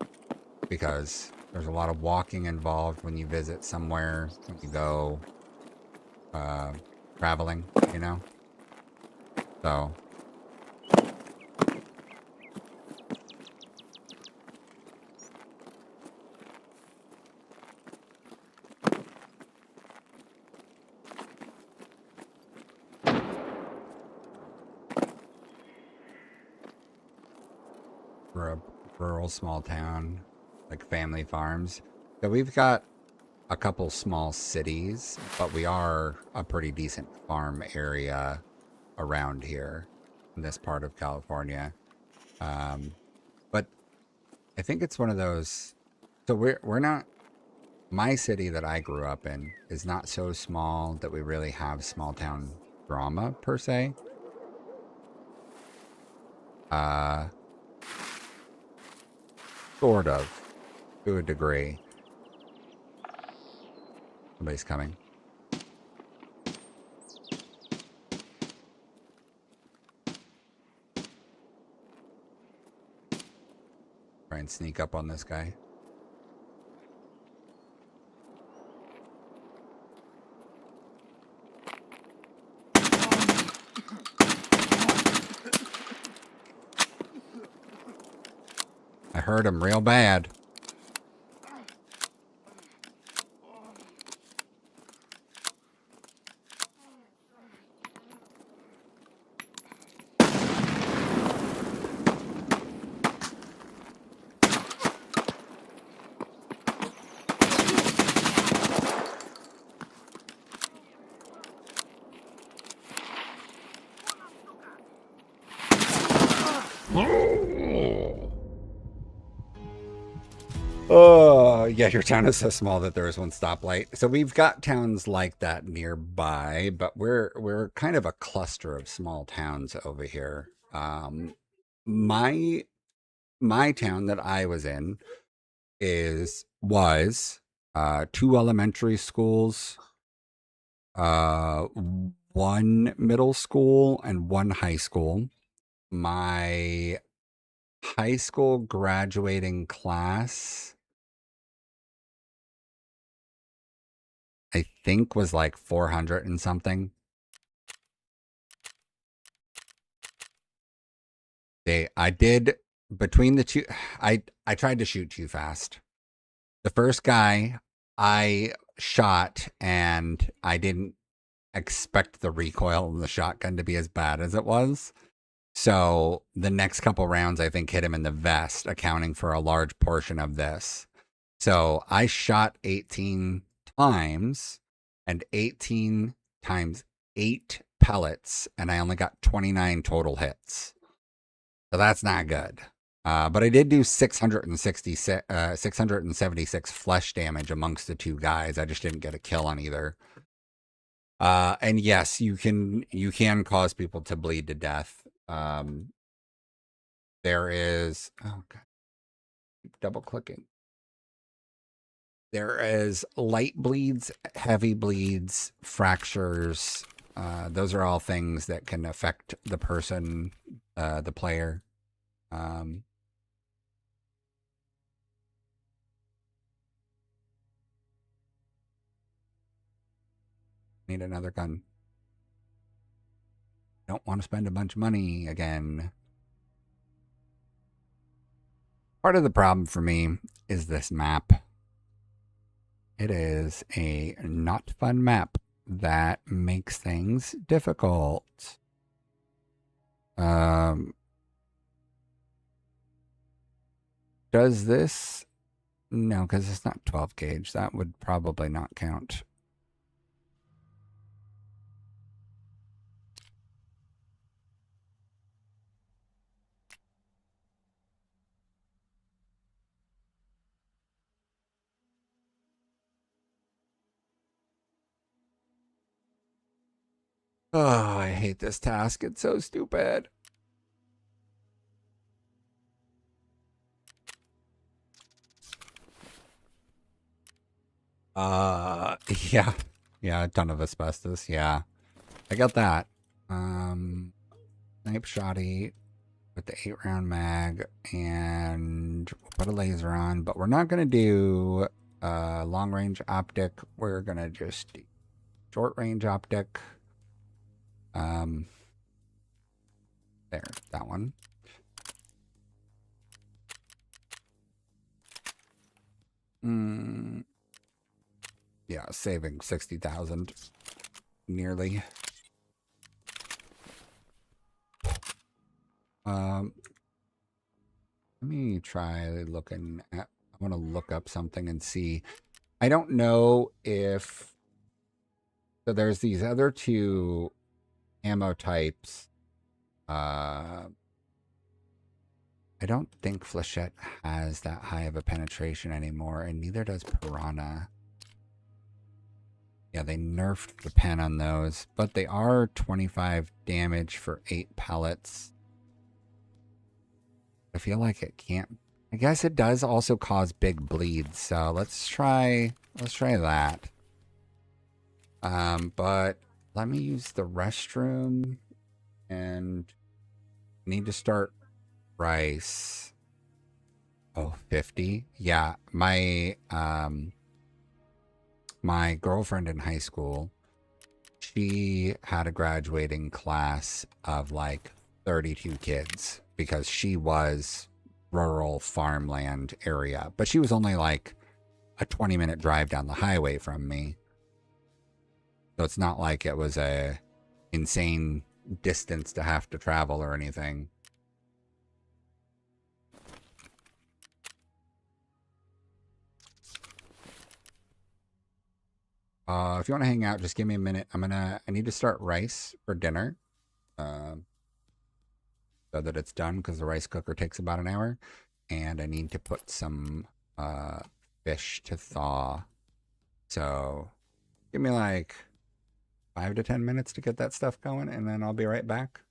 because there's a lot of walking involved when you visit somewhere, when you go traveling, you know. So we're a rural small town, like family farms. So we've got a couple small cities, but we are a pretty decent farm area around here in this part of California. But I think it's one of those. So we're not. My city that I grew up in is not so small that we really have small town drama per se. Sort of. To a degree. Somebody's coming. Try and sneak up on this guy. I heard him real bad. Oh, yeah, your town is so small that there is one stoplight. So we've got towns like that nearby, but we're kind of a cluster of small towns over here. My town that I was in was 2 elementary schools, 1 middle school, and 1 high school. My high school graduating class, I think, was like 400 and something. I did between the two. I tried to shoot too fast. The first guy I shot, and I didn't expect the recoil of the shotgun to be as bad as it was. So the next couple rounds, I think, hit him in the vest, accounting for a large portion of this. So I shot 18 times, and 18 times 8 pellets, and I only got 29 total hits. So that's not good. But I did do 676 flesh damage amongst the 2 guys. I just didn't get a kill on either. And yes, you can cause people to bleed to death. There is, oh god, keep double clicking. There is light bleeds, heavy bleeds, fractures. Those are all things that can affect the person, the player. Need another gun. Don't want to spend a bunch of money again. Part of the problem for me is this map. It is a not fun map that makes things difficult. Does this? No, because it's not 12 gauge. That would probably not count. Oh, I hate this task. It's so stupid. Yeah. Yeah, a ton of asbestos. Yeah. I got that. Snipe shotty with the 8-round mag, and we'll put a laser on, but we're not going to do long range optic. We're going to just do short range optic. There, that one. Yeah, saving 60,000 nearly. Let me try looking at, I want to look up something and see. I don't know if, so there's these other 2 ammo types. I don't think Flechette has that high of a penetration anymore, and neither does Piranha. Yeah, they nerfed the pen on those, but they are 25 damage for 8 pellets. I feel like it can't I guess it does also cause big bleeds, so let's try that. But let me use the restroom and need to start rice. Oh, 50? Yeah, my girlfriend in high school, she had a graduating class of like 32 kids because she was rural farmland area, but she was only like a 20-minute drive down the highway from me. So it's not like it was a insane distance to have to travel or anything. If you want to hang out, just give me a minute. I need to start rice for dinner. Um, so that it's done because the rice cooker takes about an hour. And I need to put some uh, fish to thaw. So give me like 5 to 10 minutes to get that stuff going, and then I'll be right back.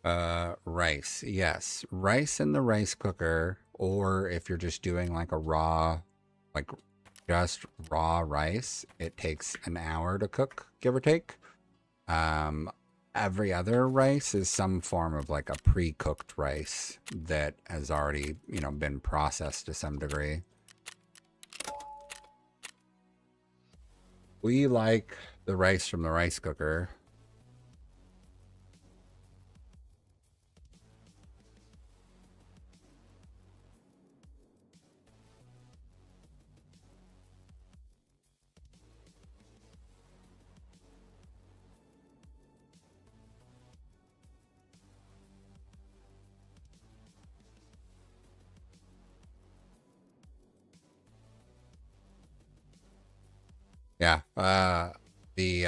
Rice. Yes. Rice in the rice cooker, or if you're just doing like a raw, like just raw rice, it takes an hour to cook, give or take. Um, every other rice is some form of like a pre-cooked rice that has already, been processed to some degree. We like the rice from the rice cooker. Yeah. The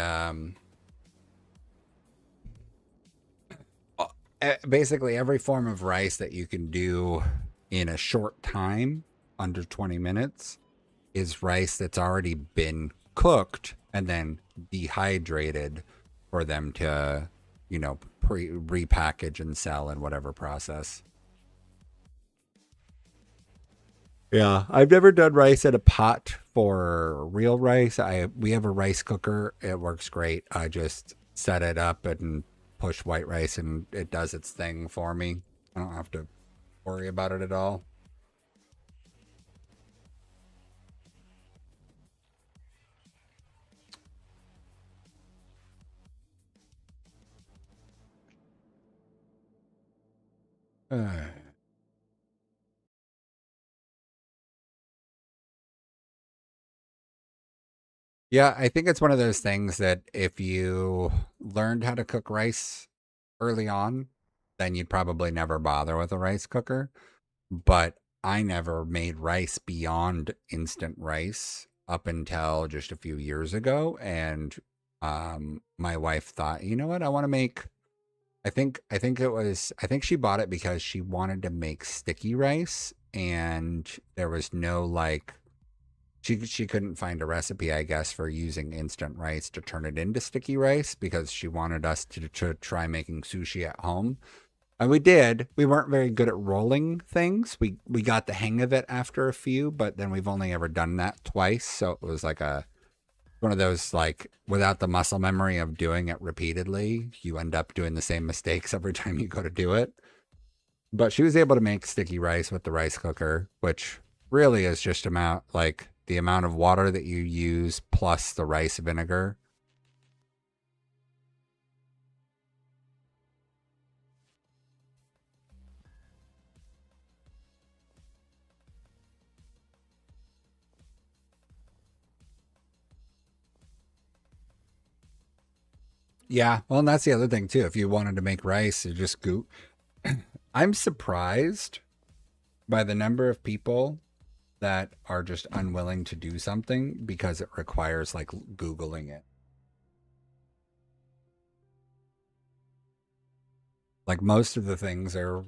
basically every form of rice that you can do in a short time, under 20 minutes, is rice that's already been cooked and then dehydrated for them to, repackage and sell in whatever process. Yeah, I've never done rice in a pot for real rice. We have a rice cooker. It works great. I just set it up and push white rice and it does its thing for me. I don't have to worry about it at all. Yeah, I think it's one of those things that if you learned how to cook rice early on, then you'd probably never bother with a rice cooker. But I never made rice beyond instant rice up until just a few years ago. And my wife thought, you know what, I want to make. I think she bought it because she wanted to make sticky rice, and there was no like she couldn't find a recipe, I guess, for using instant rice to turn it into sticky rice because she wanted us to try making sushi at home. And we did. We weren't very good at rolling things. We got the hang of it after a few, but then we've only ever done that twice. So it was like one of those like without the muscle memory of doing it repeatedly, you end up doing the same mistakes every time you go to do it. But she was able to make sticky rice with the rice cooker, which really is just the amount of water that you use plus the rice vinegar. Yeah, well, and that's the other thing too. If you wanted to make rice, you just go. I'm surprised by the number of people that are just unwilling to do something because it requires like Googling it. Like most of the things are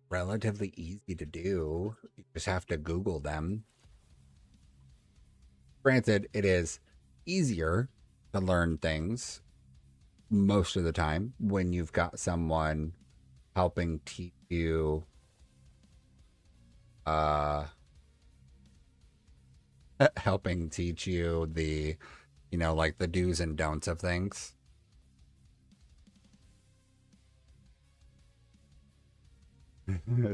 relatively easy to do. You just have to Google them. Granted, it is easier to learn things most of the time when you've got someone helping teach you uh helping teach you the like the do's and don'ts of things.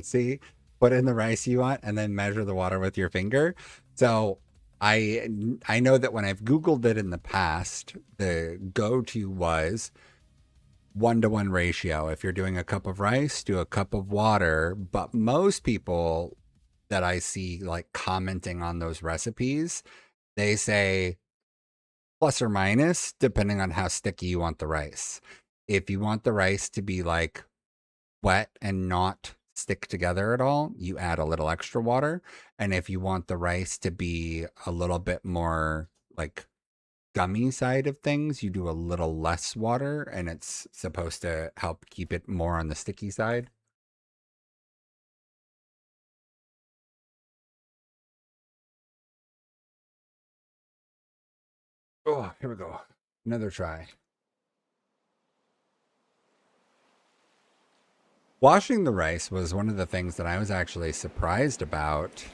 See, put in the rice you want and then measure the water with your finger. So I know that when I've Googled it in the past, the go-to was 1-to-1 ratio. If you're doing a cup of rice, do a cup of water. But most people that I see like commenting on those recipes, they say plus or minus depending on how sticky you want the rice. If you want the rice to be like wet and not stick together at all, you add a little extra water. And if you want the rice to be a little bit more like gummy side of things, you do a little less water and it's supposed to help keep it more on the sticky side. Oh, here we go. Another try. Washing the rice was one of the things that I was actually surprised about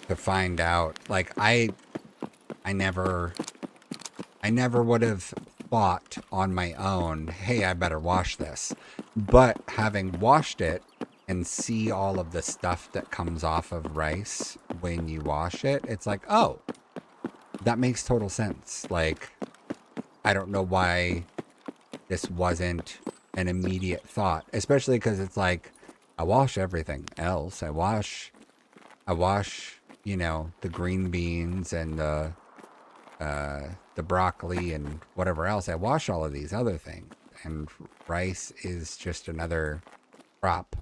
to find out. Like I never would have thought on my own, hey, I better wash this. But having washed it and see all of the stuff that comes off of rice when you wash it, it's like, oh, that makes total sense. Like, I don't know why this wasn't an immediate thought, especially because it's like, I wash everything else. I wash, you know, the green beans and the broccoli and whatever else. I wash all of these other things, and rice is just another crop.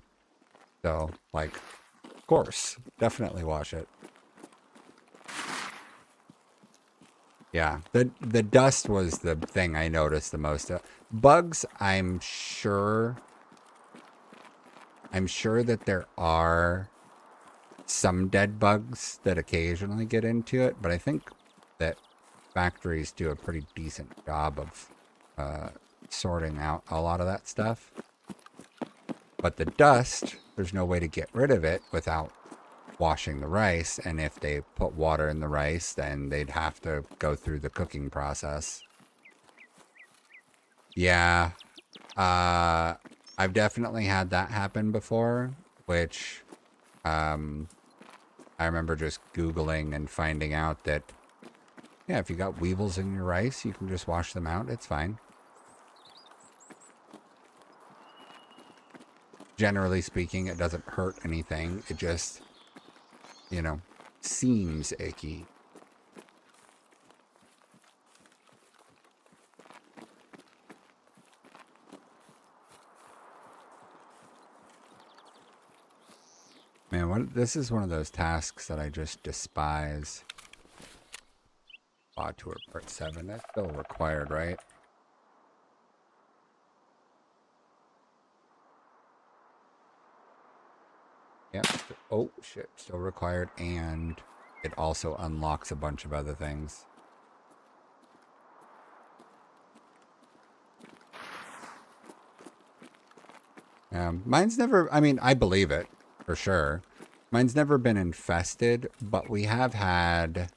So, like, of course, definitely wash it. Yeah, the dust was the thing I noticed the most. Bugs, I'm sure that there are some dead bugs that occasionally get into it, but I think that factories do a pretty decent job of sorting out a lot of that stuff. But the dust, there's no way to get rid of it without washing the rice, and if they put water in the rice, then they'd have to go through the cooking process. Yeah, I've definitely had that happen before, which I remember just Googling and finding out that, yeah, if you got weevils in your rice, you can just wash them out. It's fine. Generally speaking, it doesn't hurt anything. It just, you know, seems icky. Man, this is one of those tasks that I just despise. Bot tour part 7. That's still required, right? Yep. Oh, shit. Still required, and it also unlocks a bunch of other things. Mine's never, I mean, I believe it, for sure. Mine's never been infested, but we have had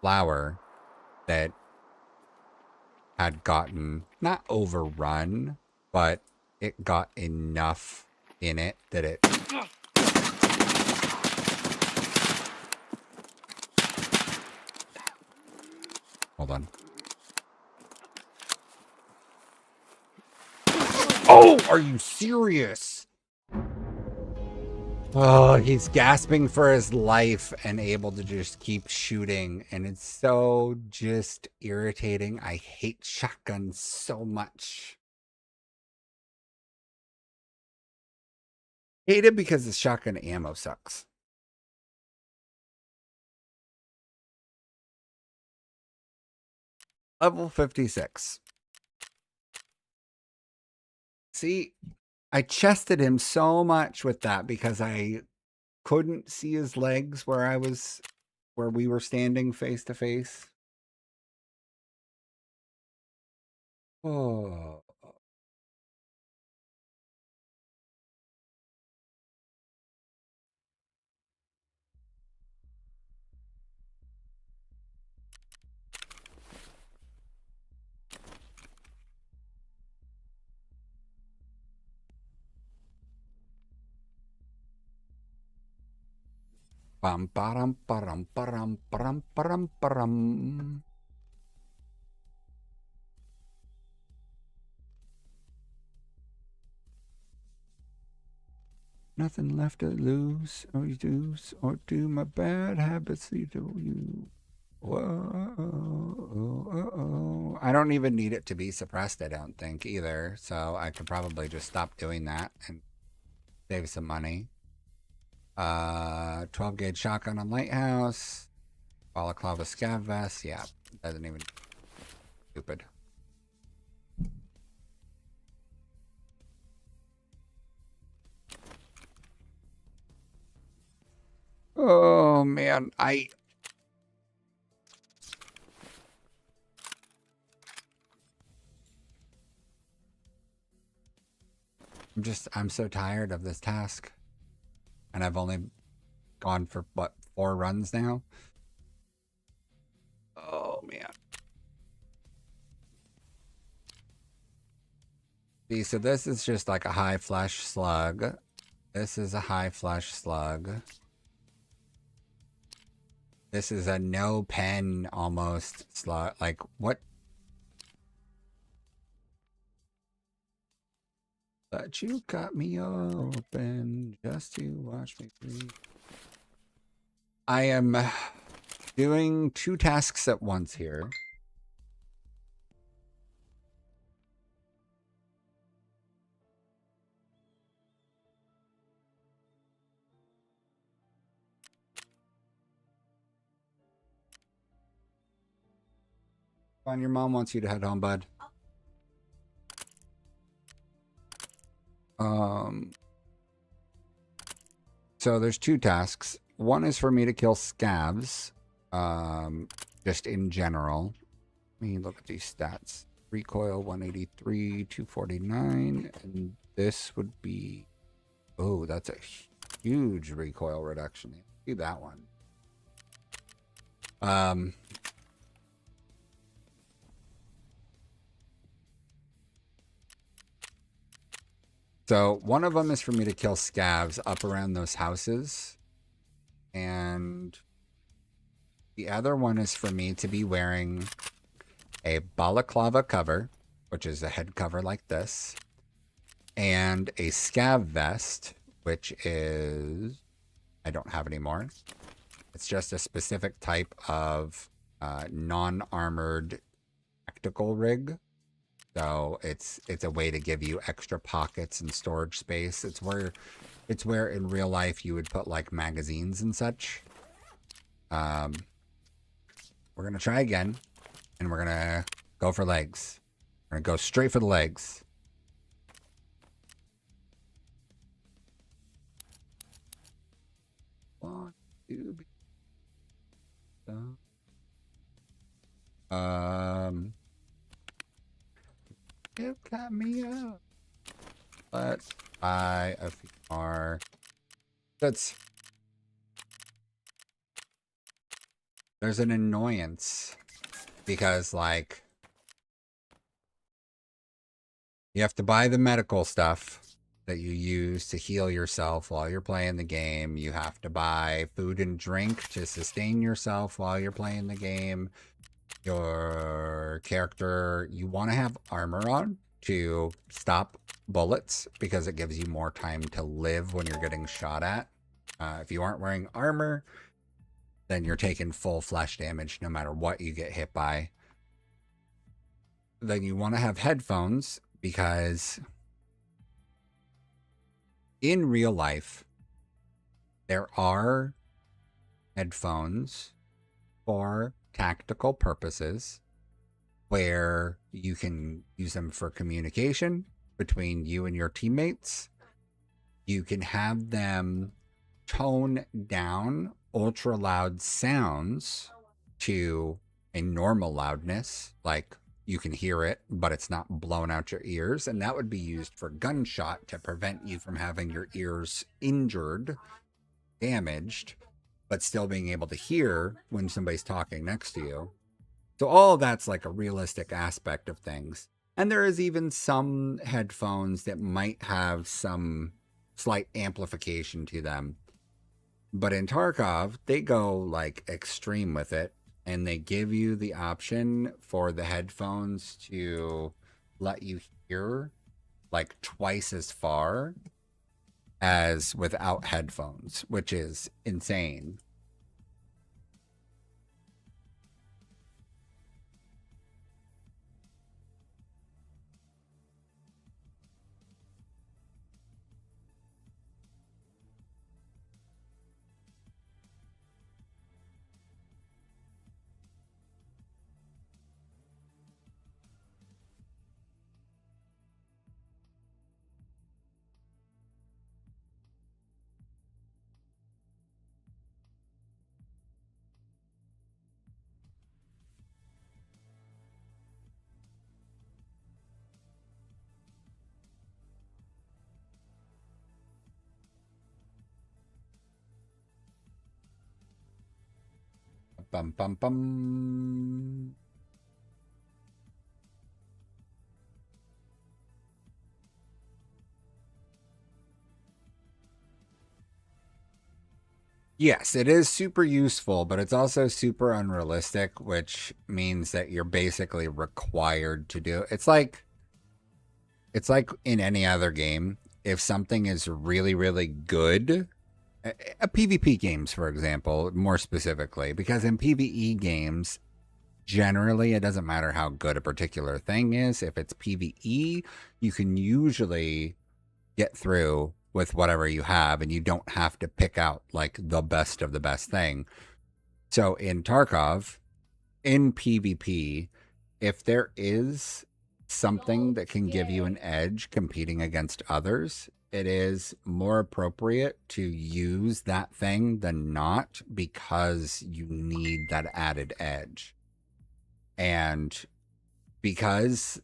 flour that had gotten, not overrun, but it got enough in it that it... Hold on. Oh, are you serious? Oh, he's gasping for his life and able to just keep shooting. And it's so just irritating. I hate shotguns so much. Hate it because the shotgun ammo sucks. Level 56. See, I chested him so much with that because I couldn't see his legs where we were standing face to face. Oh. Bum param param param param param param. Nothing left to lose or use or do. My bad habits lead to you. Whoa. I don't even need it to be suppressed, I don't think, either. So I could probably just stop doing that and save some money. 12 gauge shotgun on Lighthouse. Balaclava scav vest. Yeah, doesn't even... Stupid. Oh, man. I'm so tired of this task. And I've only gone for, what, 4 runs now? Oh, man. See, so this is just like a high flesh slug. This is a high flesh slug. This is a no pen almost slug. Like, what? But you cut me open just to watch me bleed. I am doing 2 tasks at once here. Fine, your mom wants you to head home, bud. So there's 2 tasks. One is for me to kill scavs, just in general. Let me look at these stats. Recoil 183, 249, and this would be, oh, that's a huge recoil reduction. Do that one. So one of them is for me to kill scavs up around those houses. And the other one is for me to be wearing a balaclava cover, which is a head cover like this, and a scav vest, which is, I don't have anymore. It's just a specific type of non-armored tactical rig. So it's a way to give you extra pockets and storage space. It's where in real life you would put like magazines and such. We're gonna try again, and we're gonna go for legs. We're gonna go straight for the legs. One, two, you got me up. Let's buy a few more. There's an annoyance because, like, you have to buy the medical stuff that you use to heal yourself while you're playing the game. You have to buy food and drink to sustain yourself while you're playing the game. Your character, you want to have armor on to stop bullets because it gives you more time to live when you're getting shot at. If you aren't wearing armor, then you're taking full flesh damage no matter what you get hit by. Then you want to have headphones because in real life, there are headphones for tactical purposes where you can use them for communication between you and your teammates. You can have them tone down ultra loud sounds to a normal loudness, like you can hear it, but it's not blown out your ears. And that would be used for gunshot to prevent you from having your ears injured, damaged, but still being able to hear when somebody's talking next to you. So all of that's like a realistic aspect of things. And there is even some headphones that might have some slight amplification to them. But in Tarkov, they go like extreme with it. And they give you the option for the headphones to let you hear like twice as far as without headphones, which is insane. Bum bum bum. Yes, it is super useful, but it's also super unrealistic, which means that you're basically required to do it. It's like in any other game. If something is really, really good, a PvP games, for example, more specifically, because in PvE games, generally it doesn't matter how good a particular thing is. If it's PvE, you can usually get through with whatever you have, and you don't have to pick out like the best of the best thing. So in Tarkov, in PvP, if there is something that can give you an edge competing against others, it is more appropriate to use that thing than not, because you need that added edge. And because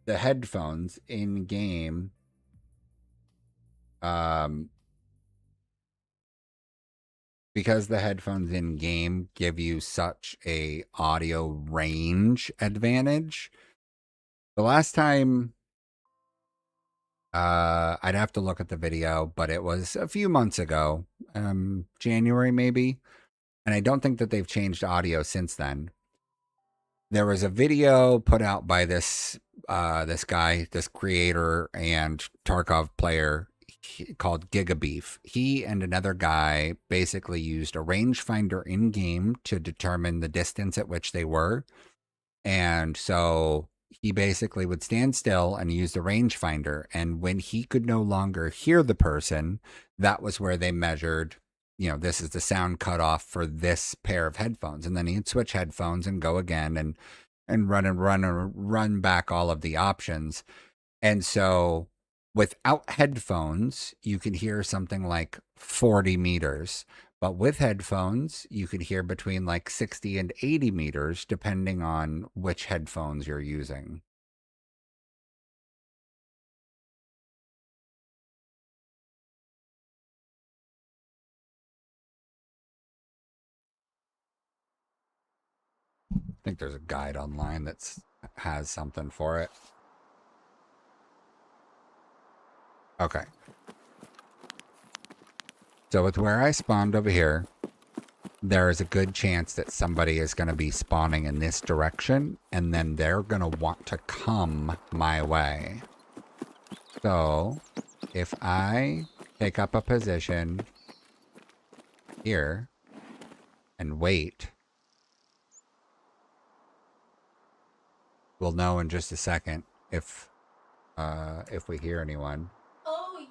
the headphones in game because the headphones in game give you such a audio range advantage. The last time, I'd have to look at the video, but it was a few months ago, January maybe, and I don't think that they've changed audio since then. There was a video put out by this guy, this creator and Tarkov player called Gigabeef. He and another guy basically used a rangefinder in game to determine the distance at which they were. And so he basically would stand still and use the rangefinder. And when he could no longer hear the person, that was where they measured, this is the sound cutoff for this pair of headphones. And then he'd switch headphones and go again and run back all of the options. And so without headphones, you can hear something like 40 meters. But with headphones, you could hear between like 60 and 80 meters, depending on which headphones you're using. I think there's a guide online that has something for it. Okay. So with where I spawned over here, there is a good chance that somebody is going to be spawning in this direction, and then they're going to want to come my way. So if I take up a position here and wait, we'll know in just a second if we hear anyone. Oh.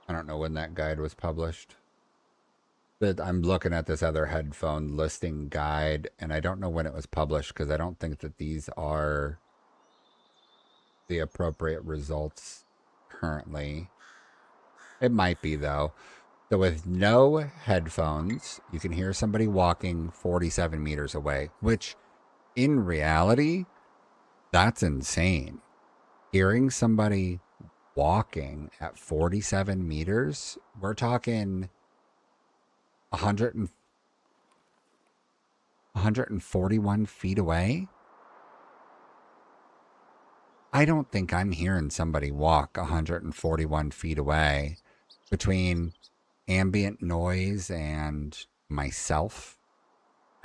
I don't know when that guide was published. But I'm looking at this other headphone listing guide, and I don't know when it was published, because I don't think that these are the appropriate results currently. It might be, though. So with no headphones, you can hear somebody walking 47 meters away, which in reality, that's insane. Hearing somebody walking at 47 meters, we're talking 141 feet away. I don't think I'm hearing somebody walk 141 feet away between ambient noise and myself.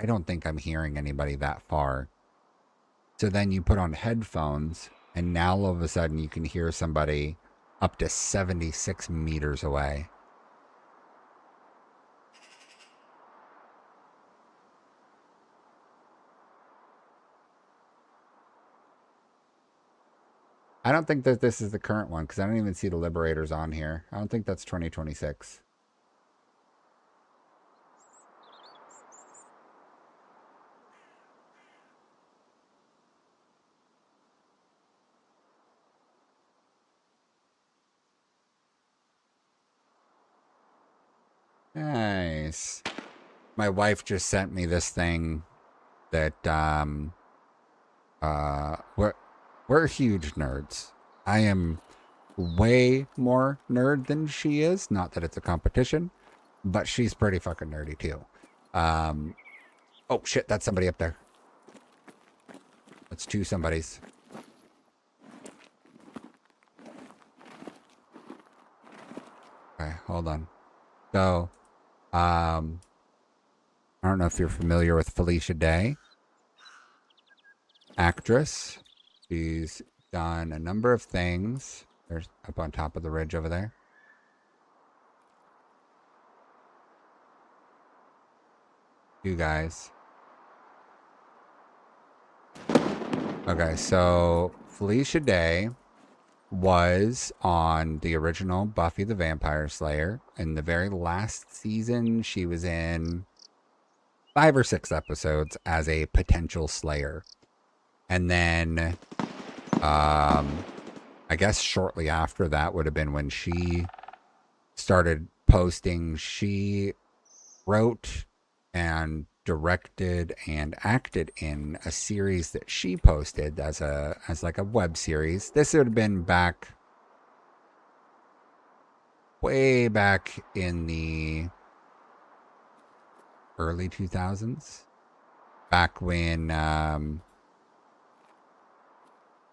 I don't think I'm hearing anybody that far. So then you put on headphones, and now all of a sudden you can hear somebody up to 76 meters away. I don't think that this is the current one, because I don't even see the Liberators on here. I don't think that's 2026. Nice. My wife just sent me this thing that we're huge nerds. I am way more nerd than she is. Not that it's a competition, but she's pretty fucking nerdy too. Oh shit, that's somebody up there. That's two somebodies. Okay, hold on. So, I don't know if you're familiar with Felicia Day, actress. She's done a number of things. There's up on top of the ridge over there. You guys. Okay, so Felicia Day was on the original Buffy the Vampire Slayer. In the very last season, she was in 5 or 6 episodes as a potential Slayer. And then, I guess shortly after that would have been when she started posting. She wrote and directed and acted in a series that she posted as like a web series. This would have been way back in the early 2000s, back when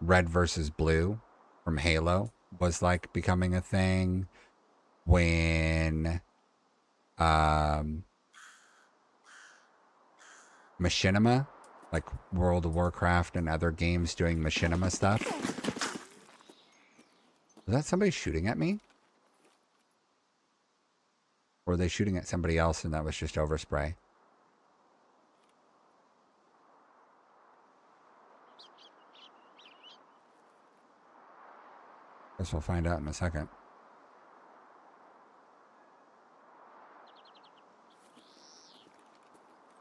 Red versus Blue from Halo was like becoming a thing, when machinima, like World of Warcraft and other games doing machinima stuff. Was that somebody shooting at me? Or were they shooting at somebody else and that was just overspray? Guess we'll find out in a second.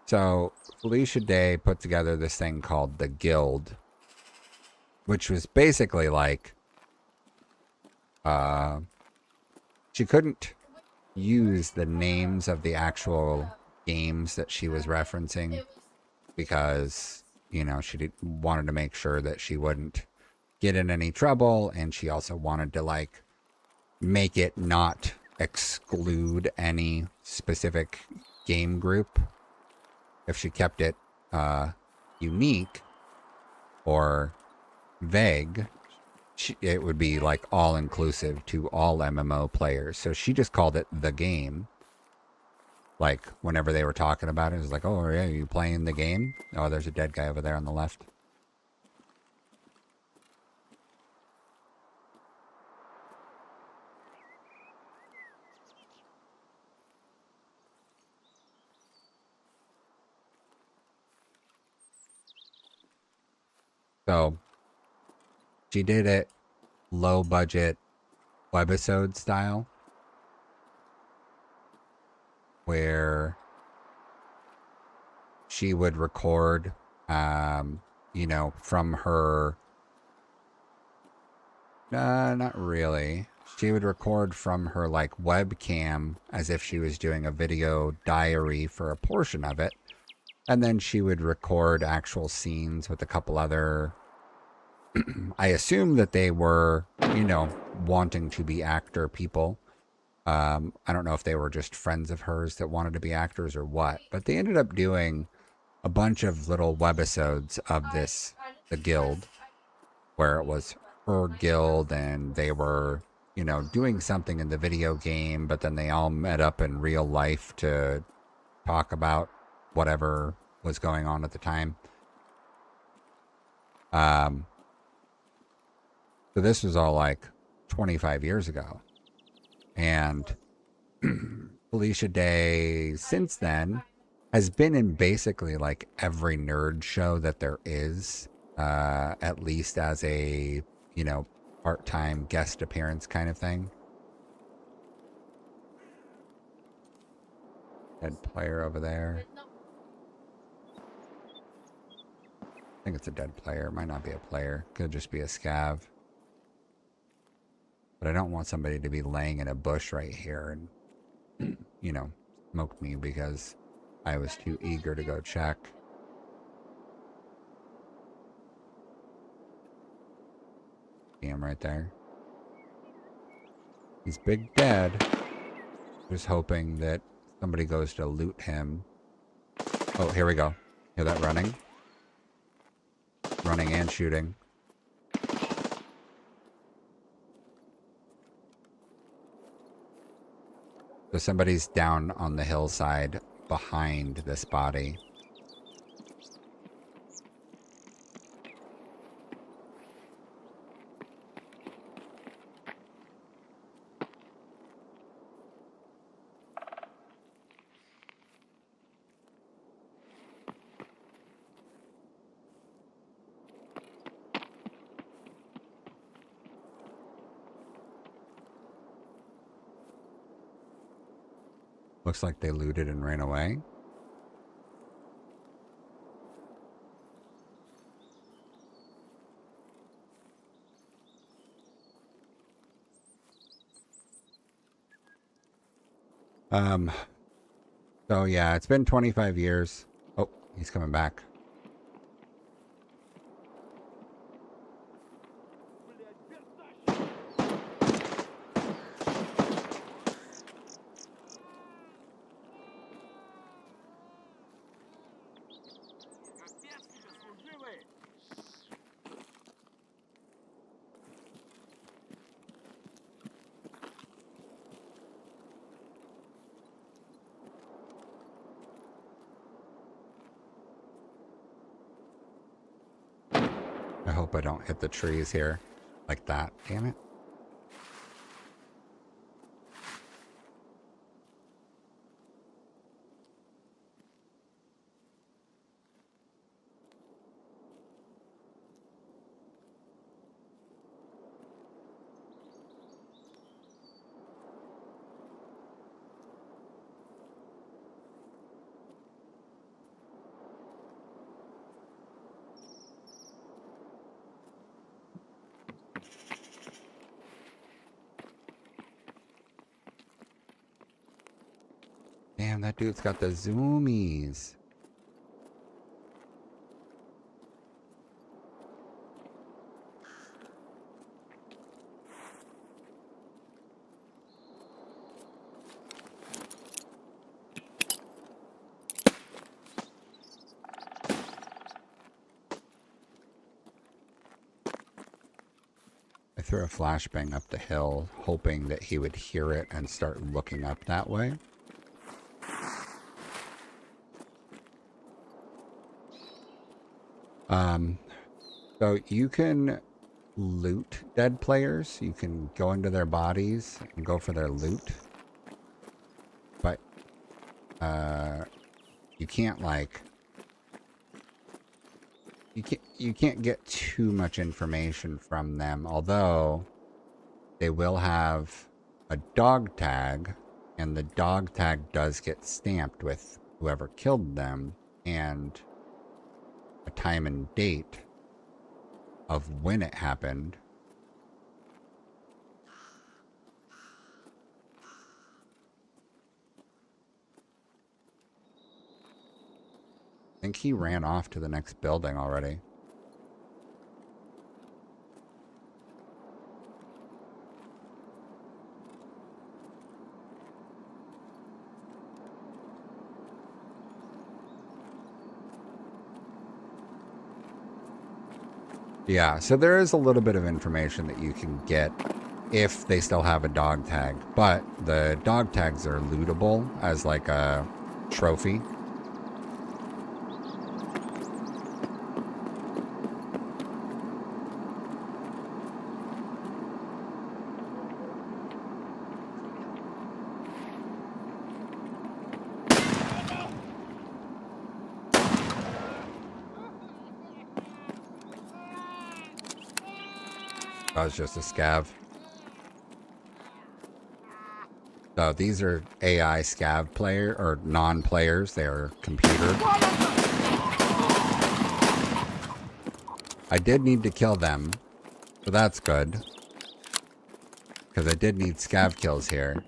So Felicia Day put together this thing called the Guild, which was basically like, she couldn't use the names of the actual games that she was referencing because, you know, she wanted to make sure that she wouldn't get in any trouble, and she also wanted to like make it not exclude any specific game group. If she kept it unique or vague, it would be like all inclusive to all MMO players. So she just called it the game. Like whenever they were talking about it, it was like, oh yeah, are you playing the game? Oh, there's a dead guy over there on the left. So she did it low budget webisode style, where she would record, you know, from her, not really. She would record from her like webcam as if she was doing a video diary for a portion of it. And then she would record actual scenes with a couple other, I assume that they were, you know, wanting to be actor people. I don't know if they were just friends of hers that wanted to be actors or what, but they ended up doing a bunch of little webisodes of this, the Guild, where it was her guild and they were, you know, doing something in the video game, but then they all met up in real life to talk about whatever was going on at the time. So this was all like 25 years ago. And Felicia Day, since then, has been in basically like every nerd show that there is, at least as a, you know, part-time guest appearance kind of thing. Dead player over there. I think it's a dead player. It might not be a player. Could just be a scav. But I don't want somebody to be laying in a bush right here and, you know, smoked me because I was too eager to go check. See him right there. He's big dead. Just hoping that somebody goes to loot him. Oh, here we go. Hear that running? Running and shooting. So somebody's down on the hillside behind this body. Looks like they looted and ran away. So yeah, it's been 25 years. Oh, he's coming back. I hope I don't hit the trees here like that. Damn it. Damn, that dude's got the zoomies. I threw a flashbang up the hill, hoping that he would hear it and start looking up that way. So you can loot dead players. You can go into their bodies and go for their loot. But you can't you can't get too much information from them, although they will have a dog tag, and the dog tag does get stamped with whoever killed them and a time and date of when it happened. I think he ran off to the next building already. Yeah, so there is a little bit of information that you can get if they still have a dog tag, but the dog tags are lootable as like a trophy. That was just a scav. So these are AI scav player or non-players. They are computer. I did need to kill them, so that's good. Because I did need scav kills here.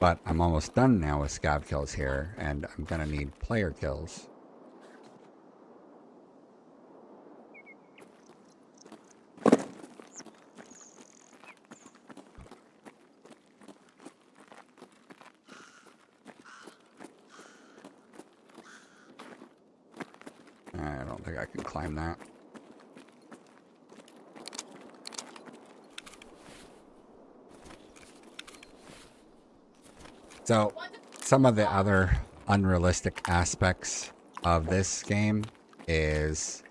But I'm almost done now with scav kills here, and I'm gonna need player kills. I don't think I can climb that. So, some of the other unrealistic aspects of this game is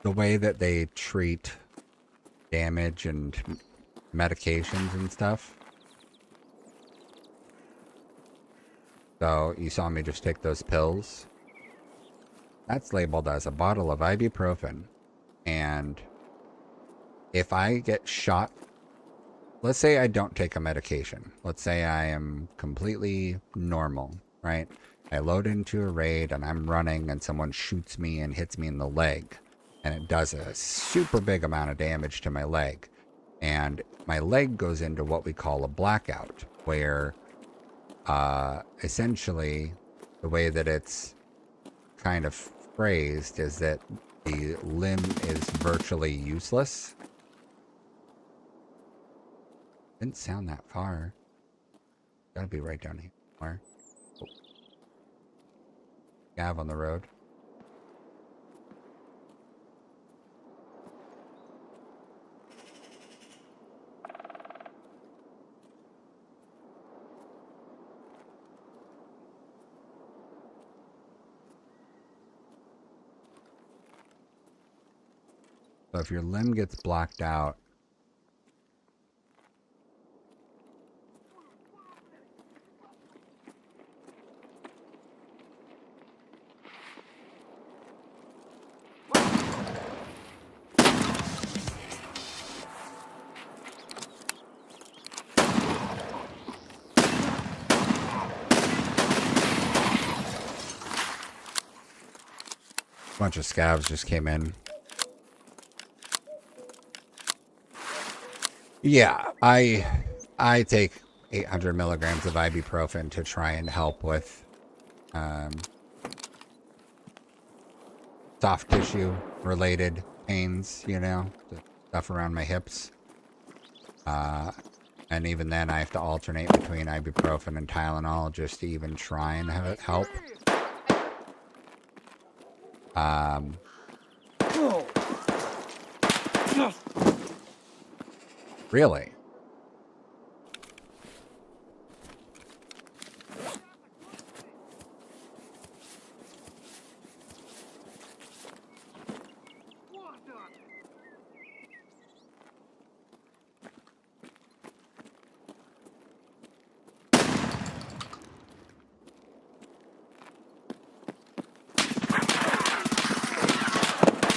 the way that they treat damage and medications and stuff. So, you saw me just take those pills. That's labeled as a bottle of ibuprofen. And if I get shot, let's say I don't take a medication. Let's say I am completely normal, right? I load into a raid and I'm running and someone shoots me and hits me in the leg. And it does a super big amount of damage to my leg. And my leg goes into what we call a blackout, where essentially the way that it's kind of phrased is that the limb is virtually useless. Didn't sound that far. Gotta be right down here somewhere. Oh. Gav on the road. So if your limb gets blocked out, a bunch of scavs just came in. Yeah, I take 800 milligrams of ibuprofen to try and help with soft tissue related pains, you know, the stuff around my hips. And even then I have to alternate between ibuprofen and Tylenol just to even try and help. Really?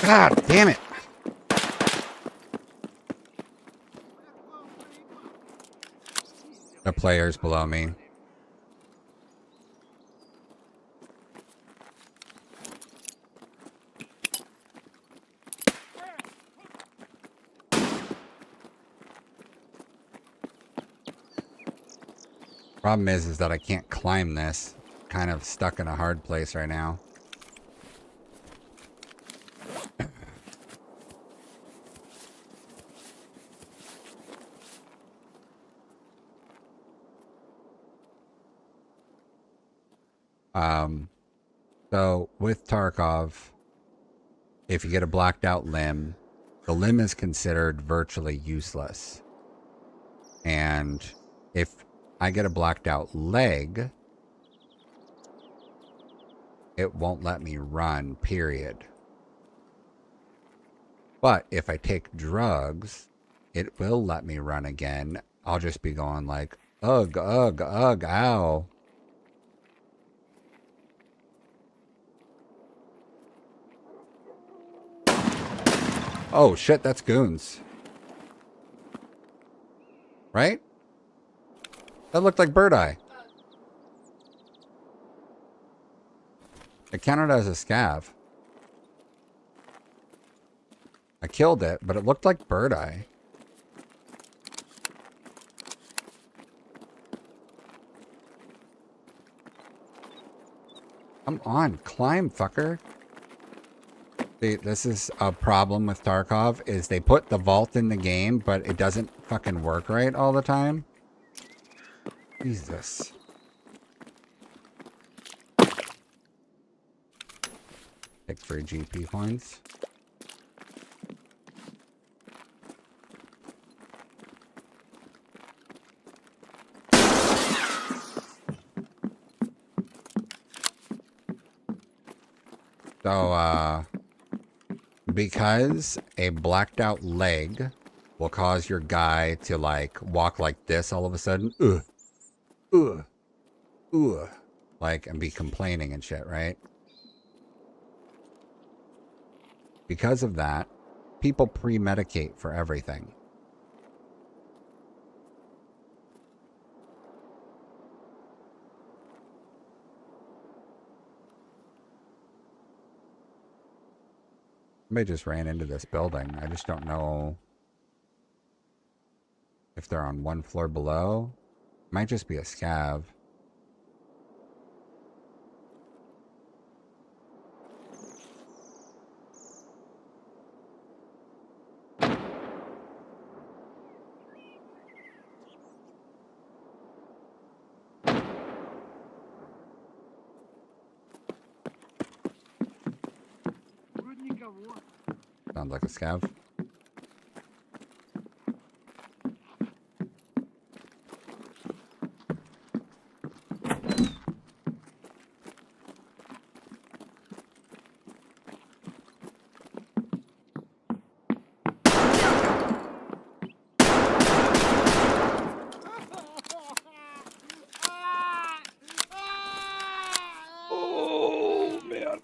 God damn it. The players below me. Problem is that I can't climb this. Kind of stuck in a hard place right now. So with Tarkov, if you get a blacked out limb, the limb is considered virtually useless. And if I get a blacked out leg, it won't let me run, period. But if I take drugs, it will let me run again. I'll just be going like, ugh, ugh, ugh, ow. Oh shit, that's goons. Right? That looked like bird eye. It counted as a scav. I killed it, but it looked like bird eye. Come on, climb, fucker. See, this is a problem with Tarkov, is they put the vault in the game, but it doesn't fucking work right all the time. Jesus. Take 3 GP points. So, because a blacked out leg will cause your guy to, like, walk like this all of a sudden, like, and be complaining and shit, right? Because of that, people pre-medicate for everything. Somebody just ran into this building. I just don't know if they're on one floor below. Might just be a scav. Sounds like a scav. Oh man.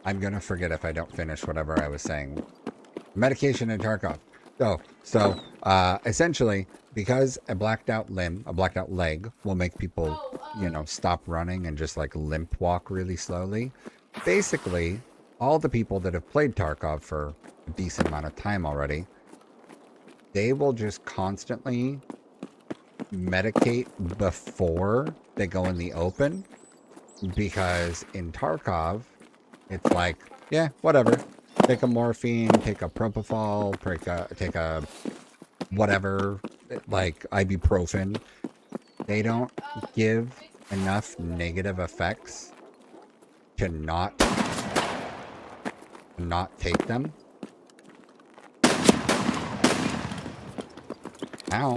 I'm gonna forget if I don't finish whatever I was saying. Medication in Tarkov. So, essentially, because a blacked out limb, a blacked out leg will make people, you know, stop running and just like limp walk really slowly. Basically, all the people that have played Tarkov for a decent amount of time already, they will just constantly medicate before they go in the open, because in Tarkov, it's like, yeah, whatever. Take a morphine, take a propofol, take a whatever, like ibuprofen. They don't give enough negative effects to not take them. Ow.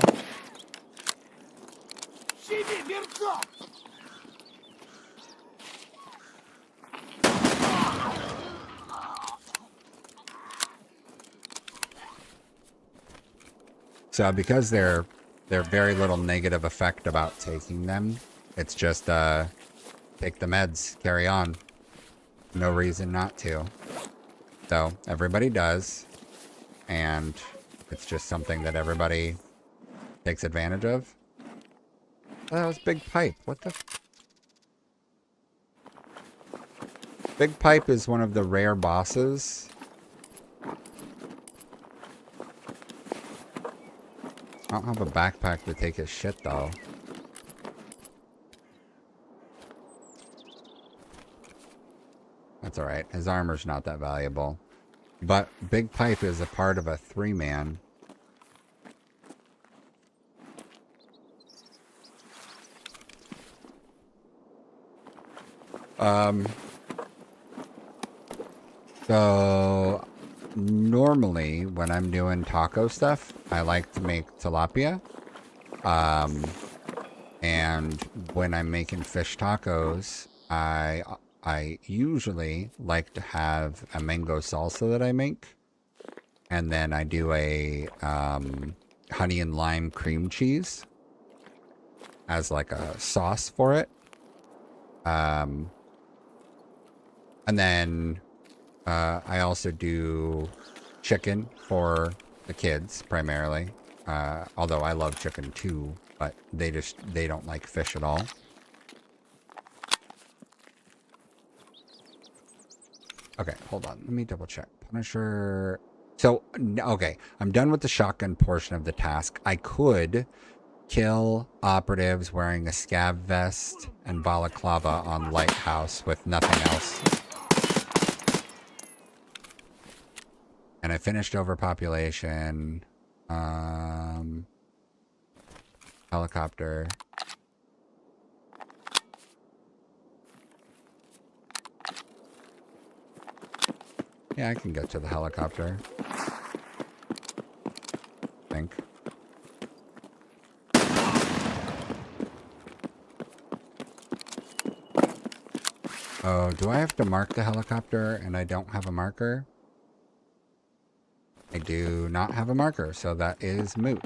So because they're very little negative effect about taking them, it's just take the meds, carry on. No reason not to. So everybody does, and it's just something that everybody takes advantage of. Oh, that was Big Pipe. What the? Big Pipe is one of the rare bosses. I don't have a backpack to take his shit, though. That's alright. His armor's not that valuable. But Big Pipe is a part of a 3-man. So normally when I'm doing taco stuff, I like to make tilapia. And when I'm making fish tacos, I usually like to have a mango salsa that I make. And then I do a honey and lime cream cheese as like a sauce for it. And then I also do chicken for the kids primarily. Although I love chicken too, but they don't like fish at all. Okay, hold on. Let me double check. Punisher. So, okay, I'm done with the shotgun portion of the task. I could kill operatives wearing a scav vest and balaclava on Lighthouse with nothing else. And I finished overpopulation. Helicopter. Yeah, I can get to the helicopter. I think. Oh, do I have to mark the helicopter and I don't have a marker? I do not have a marker, so that is moot.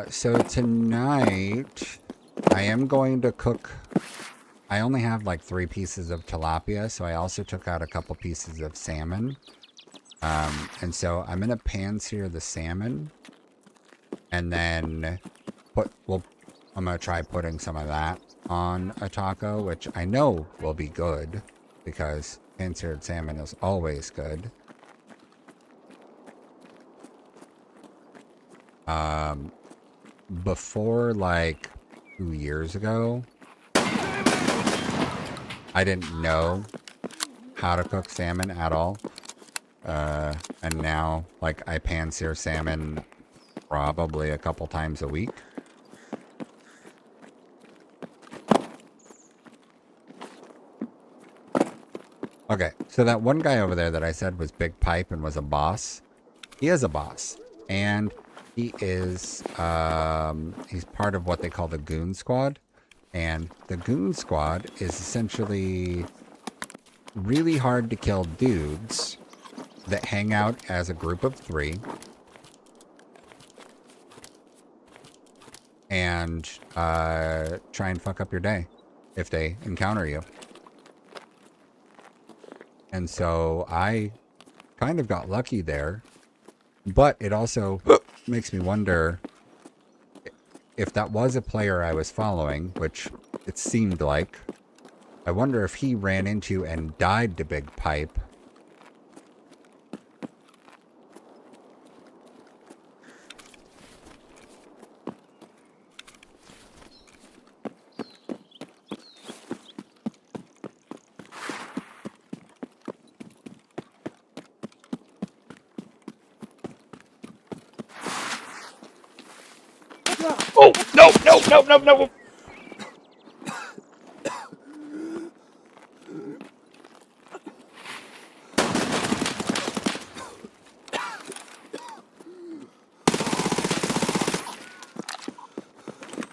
So tonight, I am going to cook. I only have like 3 pieces of tilapia, so I also took out a couple pieces of salmon. And so I'm gonna pan-sear the salmon, and then I'm gonna try putting some of that on a taco, which I know will be good because pan-seared salmon is always good. Before like 2 years ago, I didn't know how to cook salmon at all. And now, like, I pan-sear salmon probably a couple times a week. Okay, so that one guy over there that I said was Big Pipe and was a boss, he is a boss. And he is, he's part of what they call the Goon Squad. And the Goon Squad is essentially really hard to kill dudes that hang out as a group of 3 and try and fuck up your day if they encounter you. And so I kind of got lucky there, but it also makes me wonder if that was a player I was following, which it seemed like. I wonder if he ran into and died to Big Pipe. Oh, no, no, no, no, no.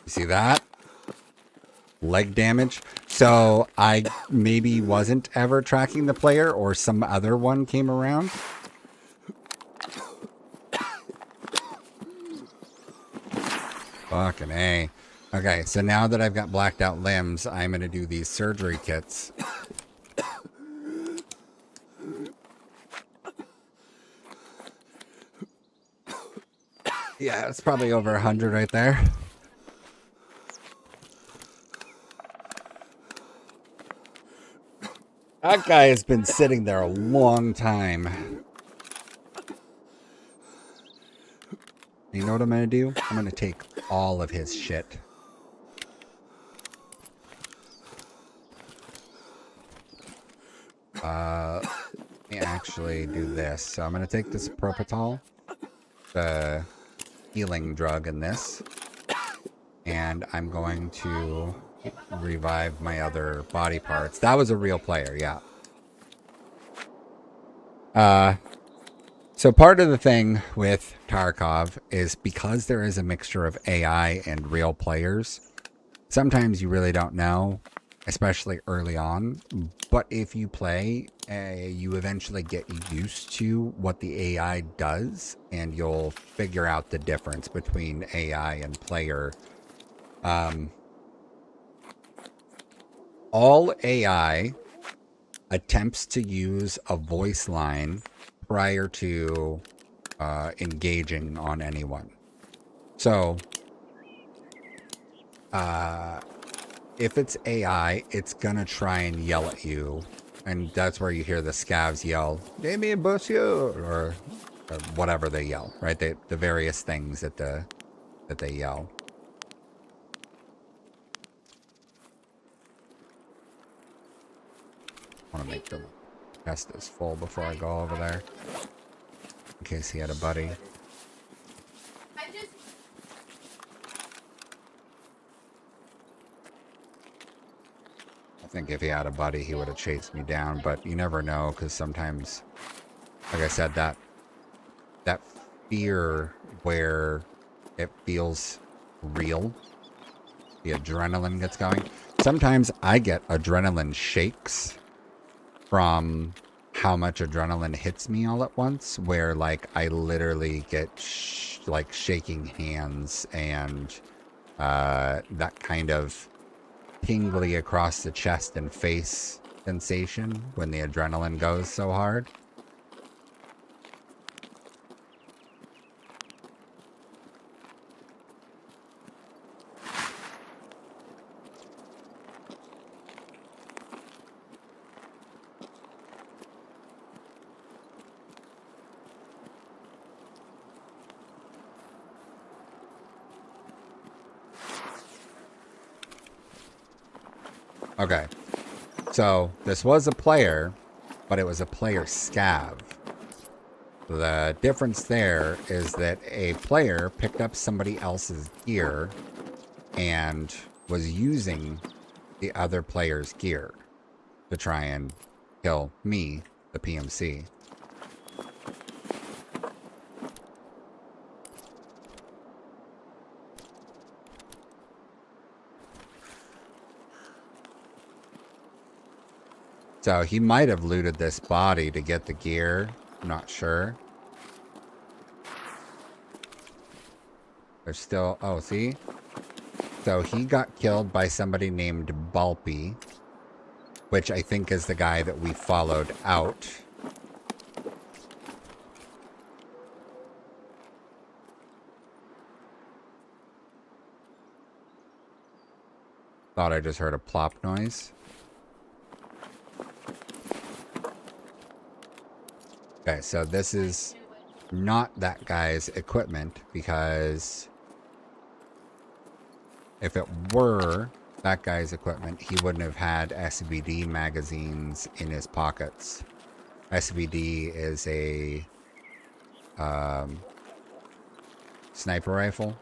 You see that? Leg damage. So I maybe wasn't ever tracking the player, or some other one came around. Fucking A. Okay, so now that I've got blacked out limbs, I'm going to do these surgery kits. Yeah, it's probably over 100 right there. That guy has been sitting there a long time. You know what I'm going to do? I'm going to take all of his shit. Let me actually do this. So I'm going to take this propofol, the healing drug in this, and I'm going to revive my other body parts. That was a real player, yeah. So part of the thing with Tarkov is because there is a mixture of AI and real players, sometimes you really don't know, especially early on. But if you play, you eventually get used to what the AI does, and you'll figure out the difference between AI and player. All AI attempts to use a voice line prior to engaging on anyone. So, if it's AI, it's gonna try and yell at you, and that's where you hear the scavs yell, "Damien Bussio," or whatever they yell, right? The various things that they yell. I want to make the chest as full before I go over there, in case he had a buddy. I think if he had a buddy, he would have chased me down, but you never know, because sometimes, like I said, that fear where it feels real, the adrenaline gets going. Sometimes I get adrenaline shakes from how much adrenaline hits me all at once, where like I literally get like shaking hands and that kind of tingly across the chest and face sensation when the adrenaline goes so hard. Okay, so this was a player, but it was a player scav. The difference there is that a player picked up somebody else's gear and was using the other player's gear to try and kill me, the PMC. So he might have looted this body to get the gear. I'm not sure. There's still... Oh, see? So he got killed by somebody named Balpy, which I think is the guy that we followed out. Thought I just heard a plop noise. Okay, so this is not that guy's equipment, because if it were that guy's equipment, he wouldn't have had SVD magazines in his pockets. SVD is a sniper rifle,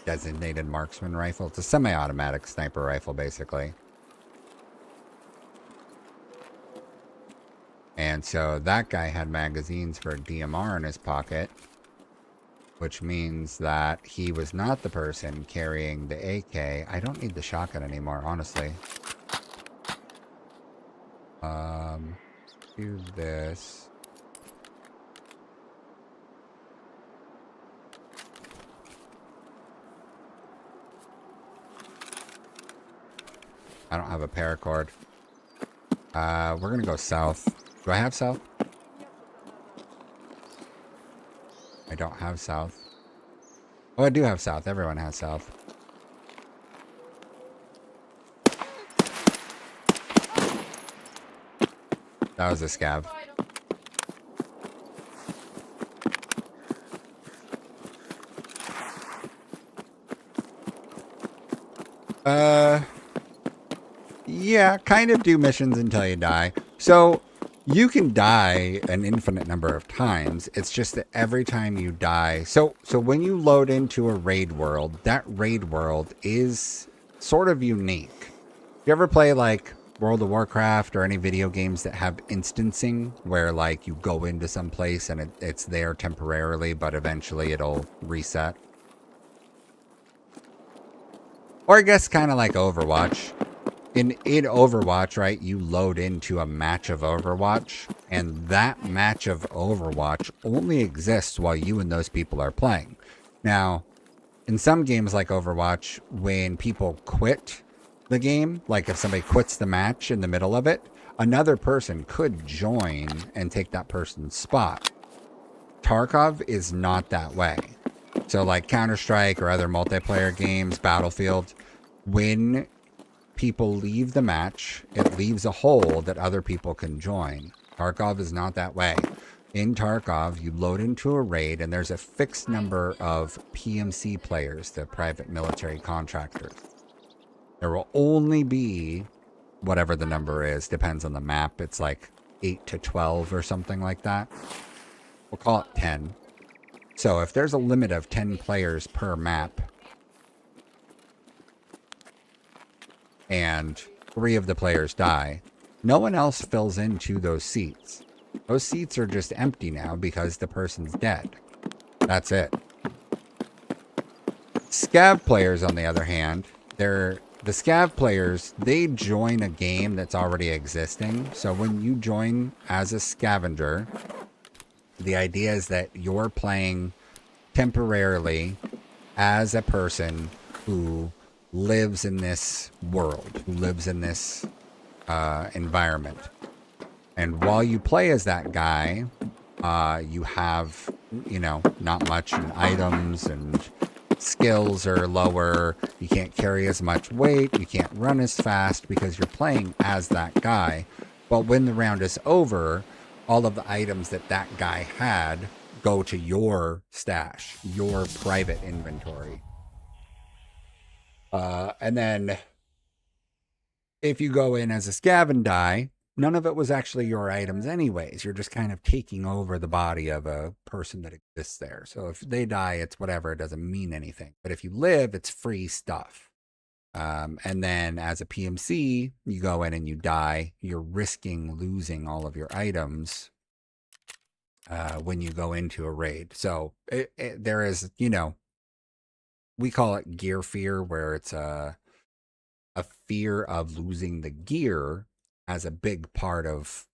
designated marksman rifle. It's a semi-automatic sniper rifle, basically. And so that guy had magazines for a DMR in his pocket, which means that he was not the person carrying the AK. I don't need the shotgun anymore, honestly. Do this. I don't have a paracord. We're gonna go south. Do I have south? I don't have south. Oh, I do have south. Everyone has south. That was a scav. Yeah, kind of do missions until you die. So you can die an infinite number of times. It's just that every time you die... So when you load into a raid world, that raid world is sort of unique. You ever play, like, World of Warcraft or any video games that have instancing, where, like, you go into some place and it's there temporarily, but eventually it'll reset? Or I guess kind of like Overwatch. In Overwatch, right, you load into a match of Overwatch, and that match of Overwatch only exists while you and those people are playing. Now, in some games like Overwatch, when people quit the game, like if somebody quits the match in the middle of it, another person could join and take that person's spot. Tarkov is not that way. So like Counter-Strike or other multiplayer games, Battlefield, when people leave the match, it leaves a hole that other people can join. Tarkov is not that way. In Tarkov, you load into a raid and there's a fixed number of PMC players, the private military contractors. There will only be whatever the number is, depends on the map. It's like 8 to 12 or something like that. We'll call it 10. So if there's a limit of 10 players per map, and 3 of the players die, no one else fills into those seats. Those seats are just empty now because the person's dead. That's it. Scav players, on the other hand, the Scav players, they join a game that's already existing. So when you join as a scavenger, the idea is that you're playing temporarily as a person who lives in this world, who lives in this environment. And while you play as that guy, you have, not much in items, and skills are lower. You can't carry as much weight. You can't run as fast because you're playing as that guy. But when the round is over, all of the items that guy had go to your stash, your private inventory. And then if you go in as a scav and die, none of it was actually your items anyways. You're just kind of taking over the body of a person that exists there. So if they die, it's whatever. It doesn't mean anything. But if you live, it's free stuff. And then as a PMC, you go in and you die. You're risking losing all of your items when you go into a raid. So there is, we call it gear fear, where it's a fear of losing the gear as a big part of,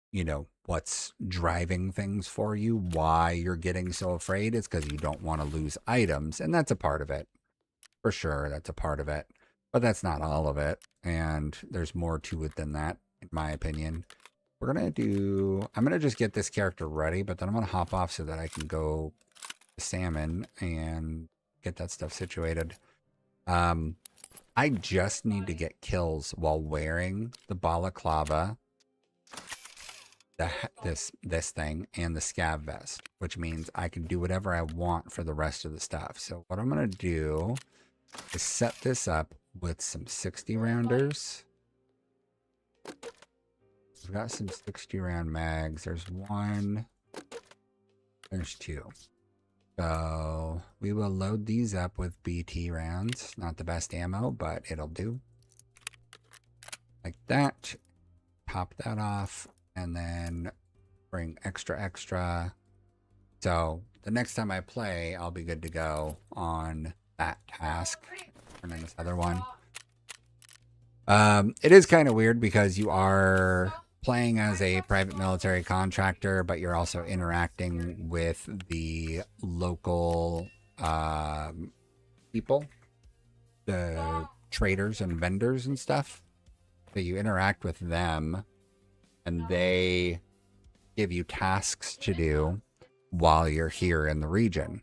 what's driving things for you. Why you're getting so afraid is because you don't want to lose items. And that's a part of it. For sure, that's a part of it. But that's not all of it. And there's more to it than that, in my opinion. I'm going to just get this character ready, but then I'm going to hop off so that I can go to salmon and get that stuff situated. I just need to get kills while wearing the balaclava, this thing, and the scav vest, which means I can do whatever I want for the rest of the stuff. So what I'm going to do is set this up with some 60 rounders. We've got some 60 round mags. There's 1. There's 2. So we will load these up with BT rounds. Not the best ammo, but it'll do. Like that. Top that off. And then bring extra. So the next time I play, I'll be good to go on that task. And then this other one. It is kind of weird because you are playing as a private military contractor, but you're also interacting with the local people, the traders and vendors and stuff. So you interact with them, and they give you tasks to do while you're here in the region.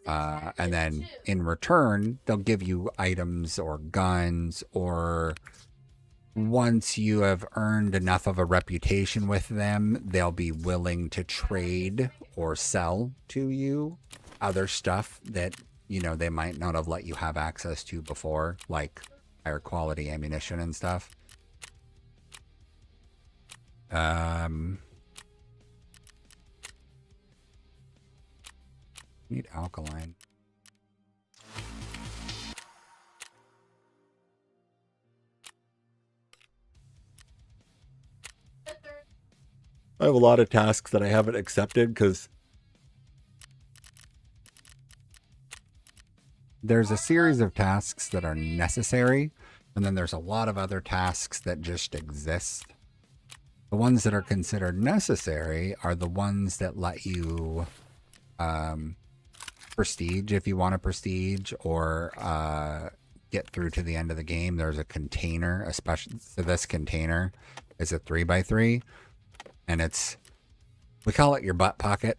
And then in return, they'll give you items or guns, or once you have earned enough of a reputation with them, they'll be willing to trade or sell to you other stuff that, they might not have let you have access to before, like higher quality ammunition and stuff. Need alkaline. I have a lot of tasks that I haven't accepted because there's a series of tasks that are necessary, and then there's a lot of other tasks that just exist. The ones that are considered necessary are the ones that let you prestige if you want to prestige, or get through to the end of the game. There's a container, especially so this container is a 3x3, and we call it your butt pocket.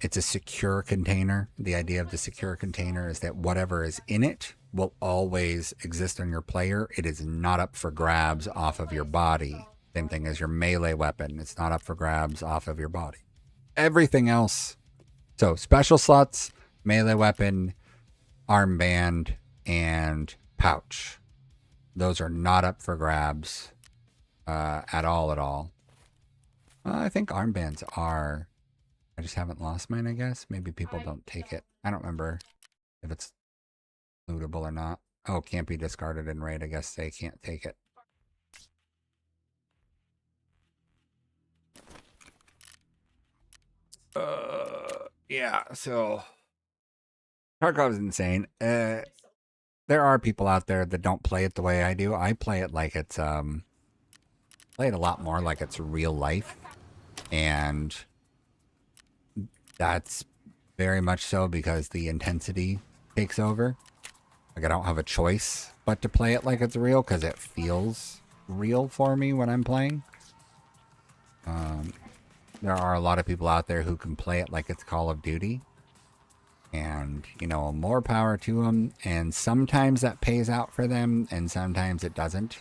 It's a secure container. The idea of the secure container is that whatever is in it will always exist on your player. It is not up for grabs off of your body. Same thing as your melee weapon. It's not up for grabs off of your body. Everything else. So special slots, melee weapon, armband, and pouch. Those are not up for grabs at all. I think armbands are. I just haven't lost mine, I guess. Maybe people don't take it. I don't remember if it's lootable or not. Oh, can't be discarded in raid. I guess they can't take it. Yeah, so Tarkov's insane. There are people out there that don't play it the way I do. I play it like it's play it a lot more like it's real life. And that's very much so because the intensity takes over. Like I don't have a choice but to play it like it's real because it feels real for me when I'm playing. There are a lot of people out there who can play it like it's Call of Duty. And, you know, more power to them. And sometimes that pays out for them and sometimes it doesn't.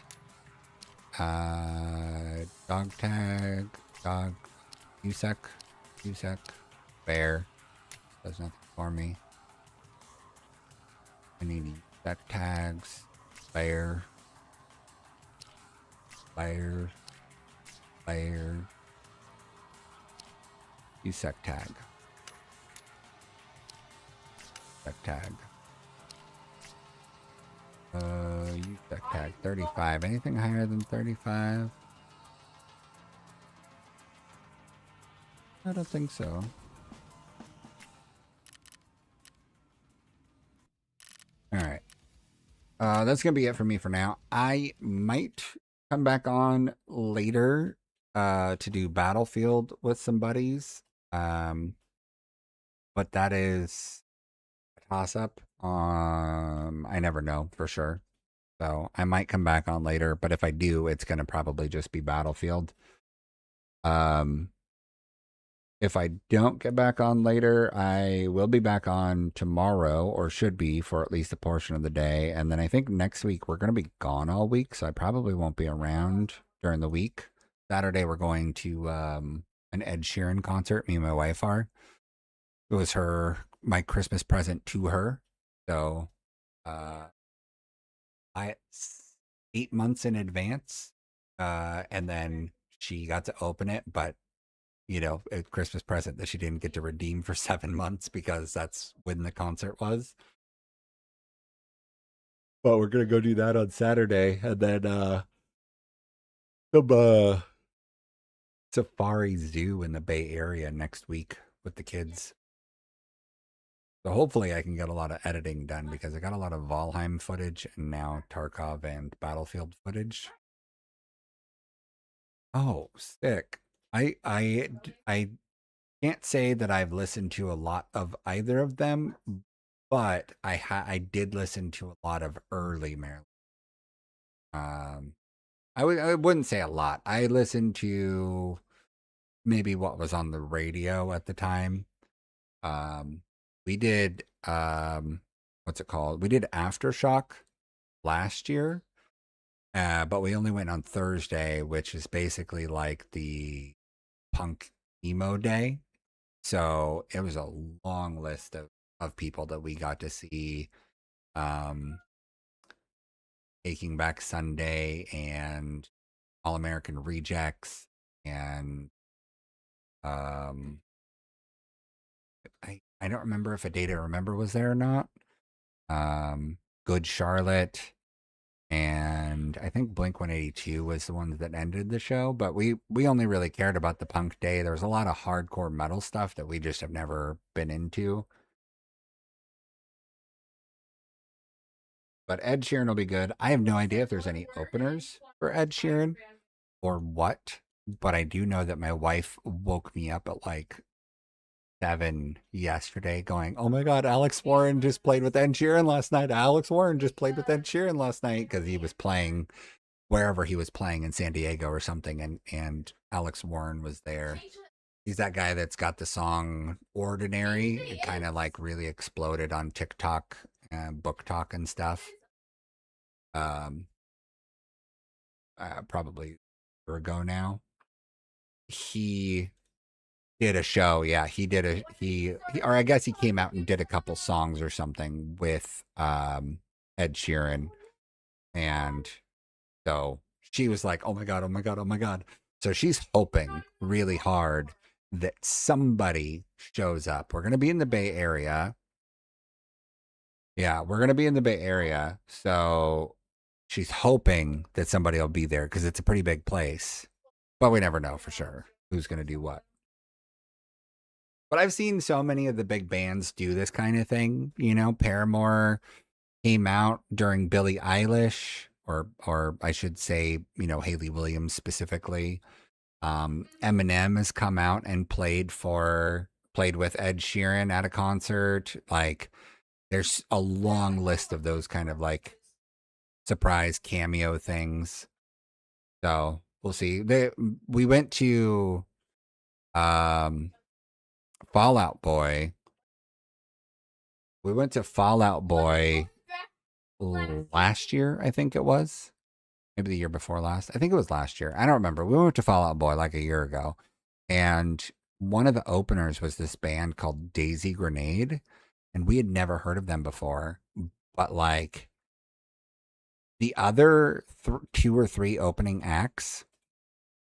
Dog tag, dog, USEC, bear. Does nothing for me. I need USEC tags, bear, USEC tag. Tag. USEC tag 35. Anything higher than 35? I don't think so. Alright. That's gonna be it for me for now. I might come back on later to do Battlefield with some buddies. But that is a toss up. I never know for sure. So I might come back on later, but if I do, it's gonna probably just be Battlefield. If I don't get back on later, I will be back on tomorrow, or should be for at least a portion of the day. And then I think next week we're going to be gone all week, so I probably won't be around during the week. Saturday we're going to an Ed Sheeran concert. Me and my wife are. It was my Christmas present to her. So it's 8 months in advance, and then she got to open it, but you know, a Christmas present that she didn't get to redeem for 7 months because that's when the concert was. But we're gonna go do that on Saturday, and then some Safari Zoo in the Bay Area next week with the kids. So hopefully I can get a lot of editing done because I got a lot of Valheim footage and now Tarkov and Battlefield footage. Oh, sick. I can't say that I've listened to a lot of either of them, but I did listen to a lot of early Maryland. I wouldn't say a lot. I listened to maybe what was on the radio at the time. We did what's it called? We did Aftershock last year. But we only went on Thursday, which is basically like the punk emo day. So it was a long list of people that we got to see. Taking Back Sunday and All American Rejects and I don't remember if A Day to Remember was there or not. Good Charlotte. And I think Blink-182 was the one that ended the show, but we only really cared about the punk day. There was a lot of hardcore metal stuff that we just have never been into. But Ed Sheeran will be good. I have no idea if there's any openers for Ed Sheeran or what, but I do know that my wife woke me up at like 7 yesterday going, oh my God, Alex Warren just played with Ed Sheeran last night. Alex Warren just played with Ed Sheeran last night because he was playing wherever he was playing in San Diego or something. And Alex Warren was there. He's that guy that's got the song Ordinary. It kind of like really exploded on TikTok, Book Talk and stuff. Um, probably a year ago now. He did a show. Yeah, he did or I guess he came out and did a couple songs or something with Ed Sheeran. And so she was like, oh my God, oh my God, oh my God. So she's hoping really hard that somebody shows up. We're going to be in the Bay Area. Yeah, we're going to be in the Bay Area. So she's hoping that somebody will be there because it's a pretty big place. But we never know for sure who's going to do what. But I've seen so many of the big bands do this kind of thing. You know, Paramore came out during Billie Eilish, or I should say, you know, Hayley Williams specifically. Eminem has come out and played with Ed Sheeran at a concert. Like, there's a long list of those kind of like surprise cameo things. So we'll see. We went to Fallout Boy. We went to Fallout Boy last year, I think it was. Maybe the year before last. I think it was last year. I don't remember. We went to Fallout Boy like a year ago. And one of the openers was this band called Daisy Grenade. And we had never heard of them before. But like the other 2 or 3 opening acts,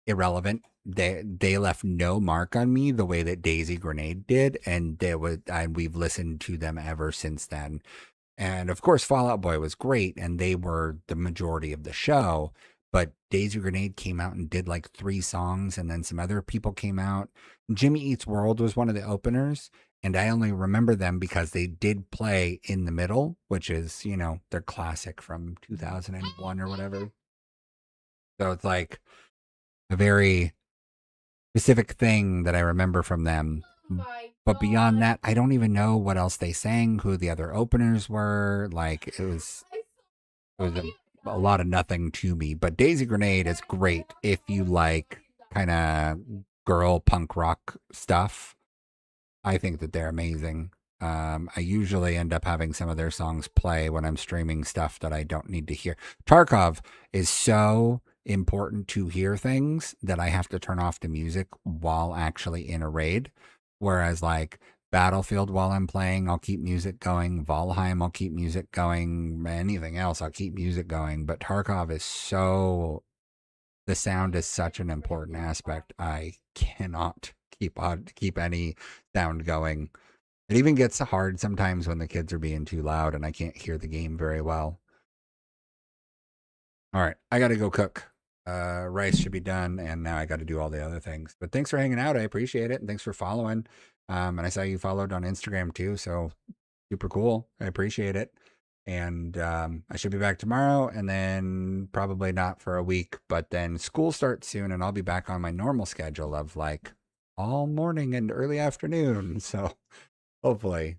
irrelevant. They left no mark on me the way that Daisy Grenade did. And we've listened to them ever since then. And of course, Fallout Boy was great, and they were the majority of the show. But Daisy Grenade came out and did like 3 songs, and then some other people came out. Jimmy Eats World was one of the openers, and I only remember them because they did play In the Middle, which is, you know, their classic from 2001 or whatever. So it's like a very specific thing that I remember from them. But beyond that, I don't even know what else they sang, who the other openers were. Like, it was a lot of nothing to me. But Daisy Grenade is great if you like kind of girl punk rock stuff. I think that they're amazing. I usually end up having some of their songs play when I'm streaming stuff that I don't need to hear. Tarkov is so important to hear things that I have to turn off the music while actually in a raid. Whereas like Battlefield, while I'm playing, I'll keep music going. Valheim, I'll keep music going. Anything else, I'll keep music going. But Tarkov is the sound is such an important aspect. I cannot keep any sound going. It even gets hard sometimes when the kids are being too loud and I can't hear the game very well. All right, I got to go cook. Rice should be done, and now I got to do all the other things. But thanks for hanging out. I appreciate it, and thanks for following. And I saw you followed on Instagram too, so super cool. I appreciate it. And I should be back tomorrow, and then probably not for a week. But then school starts soon, and I'll be back on my normal schedule of like all morning and early afternoon. So hopefully.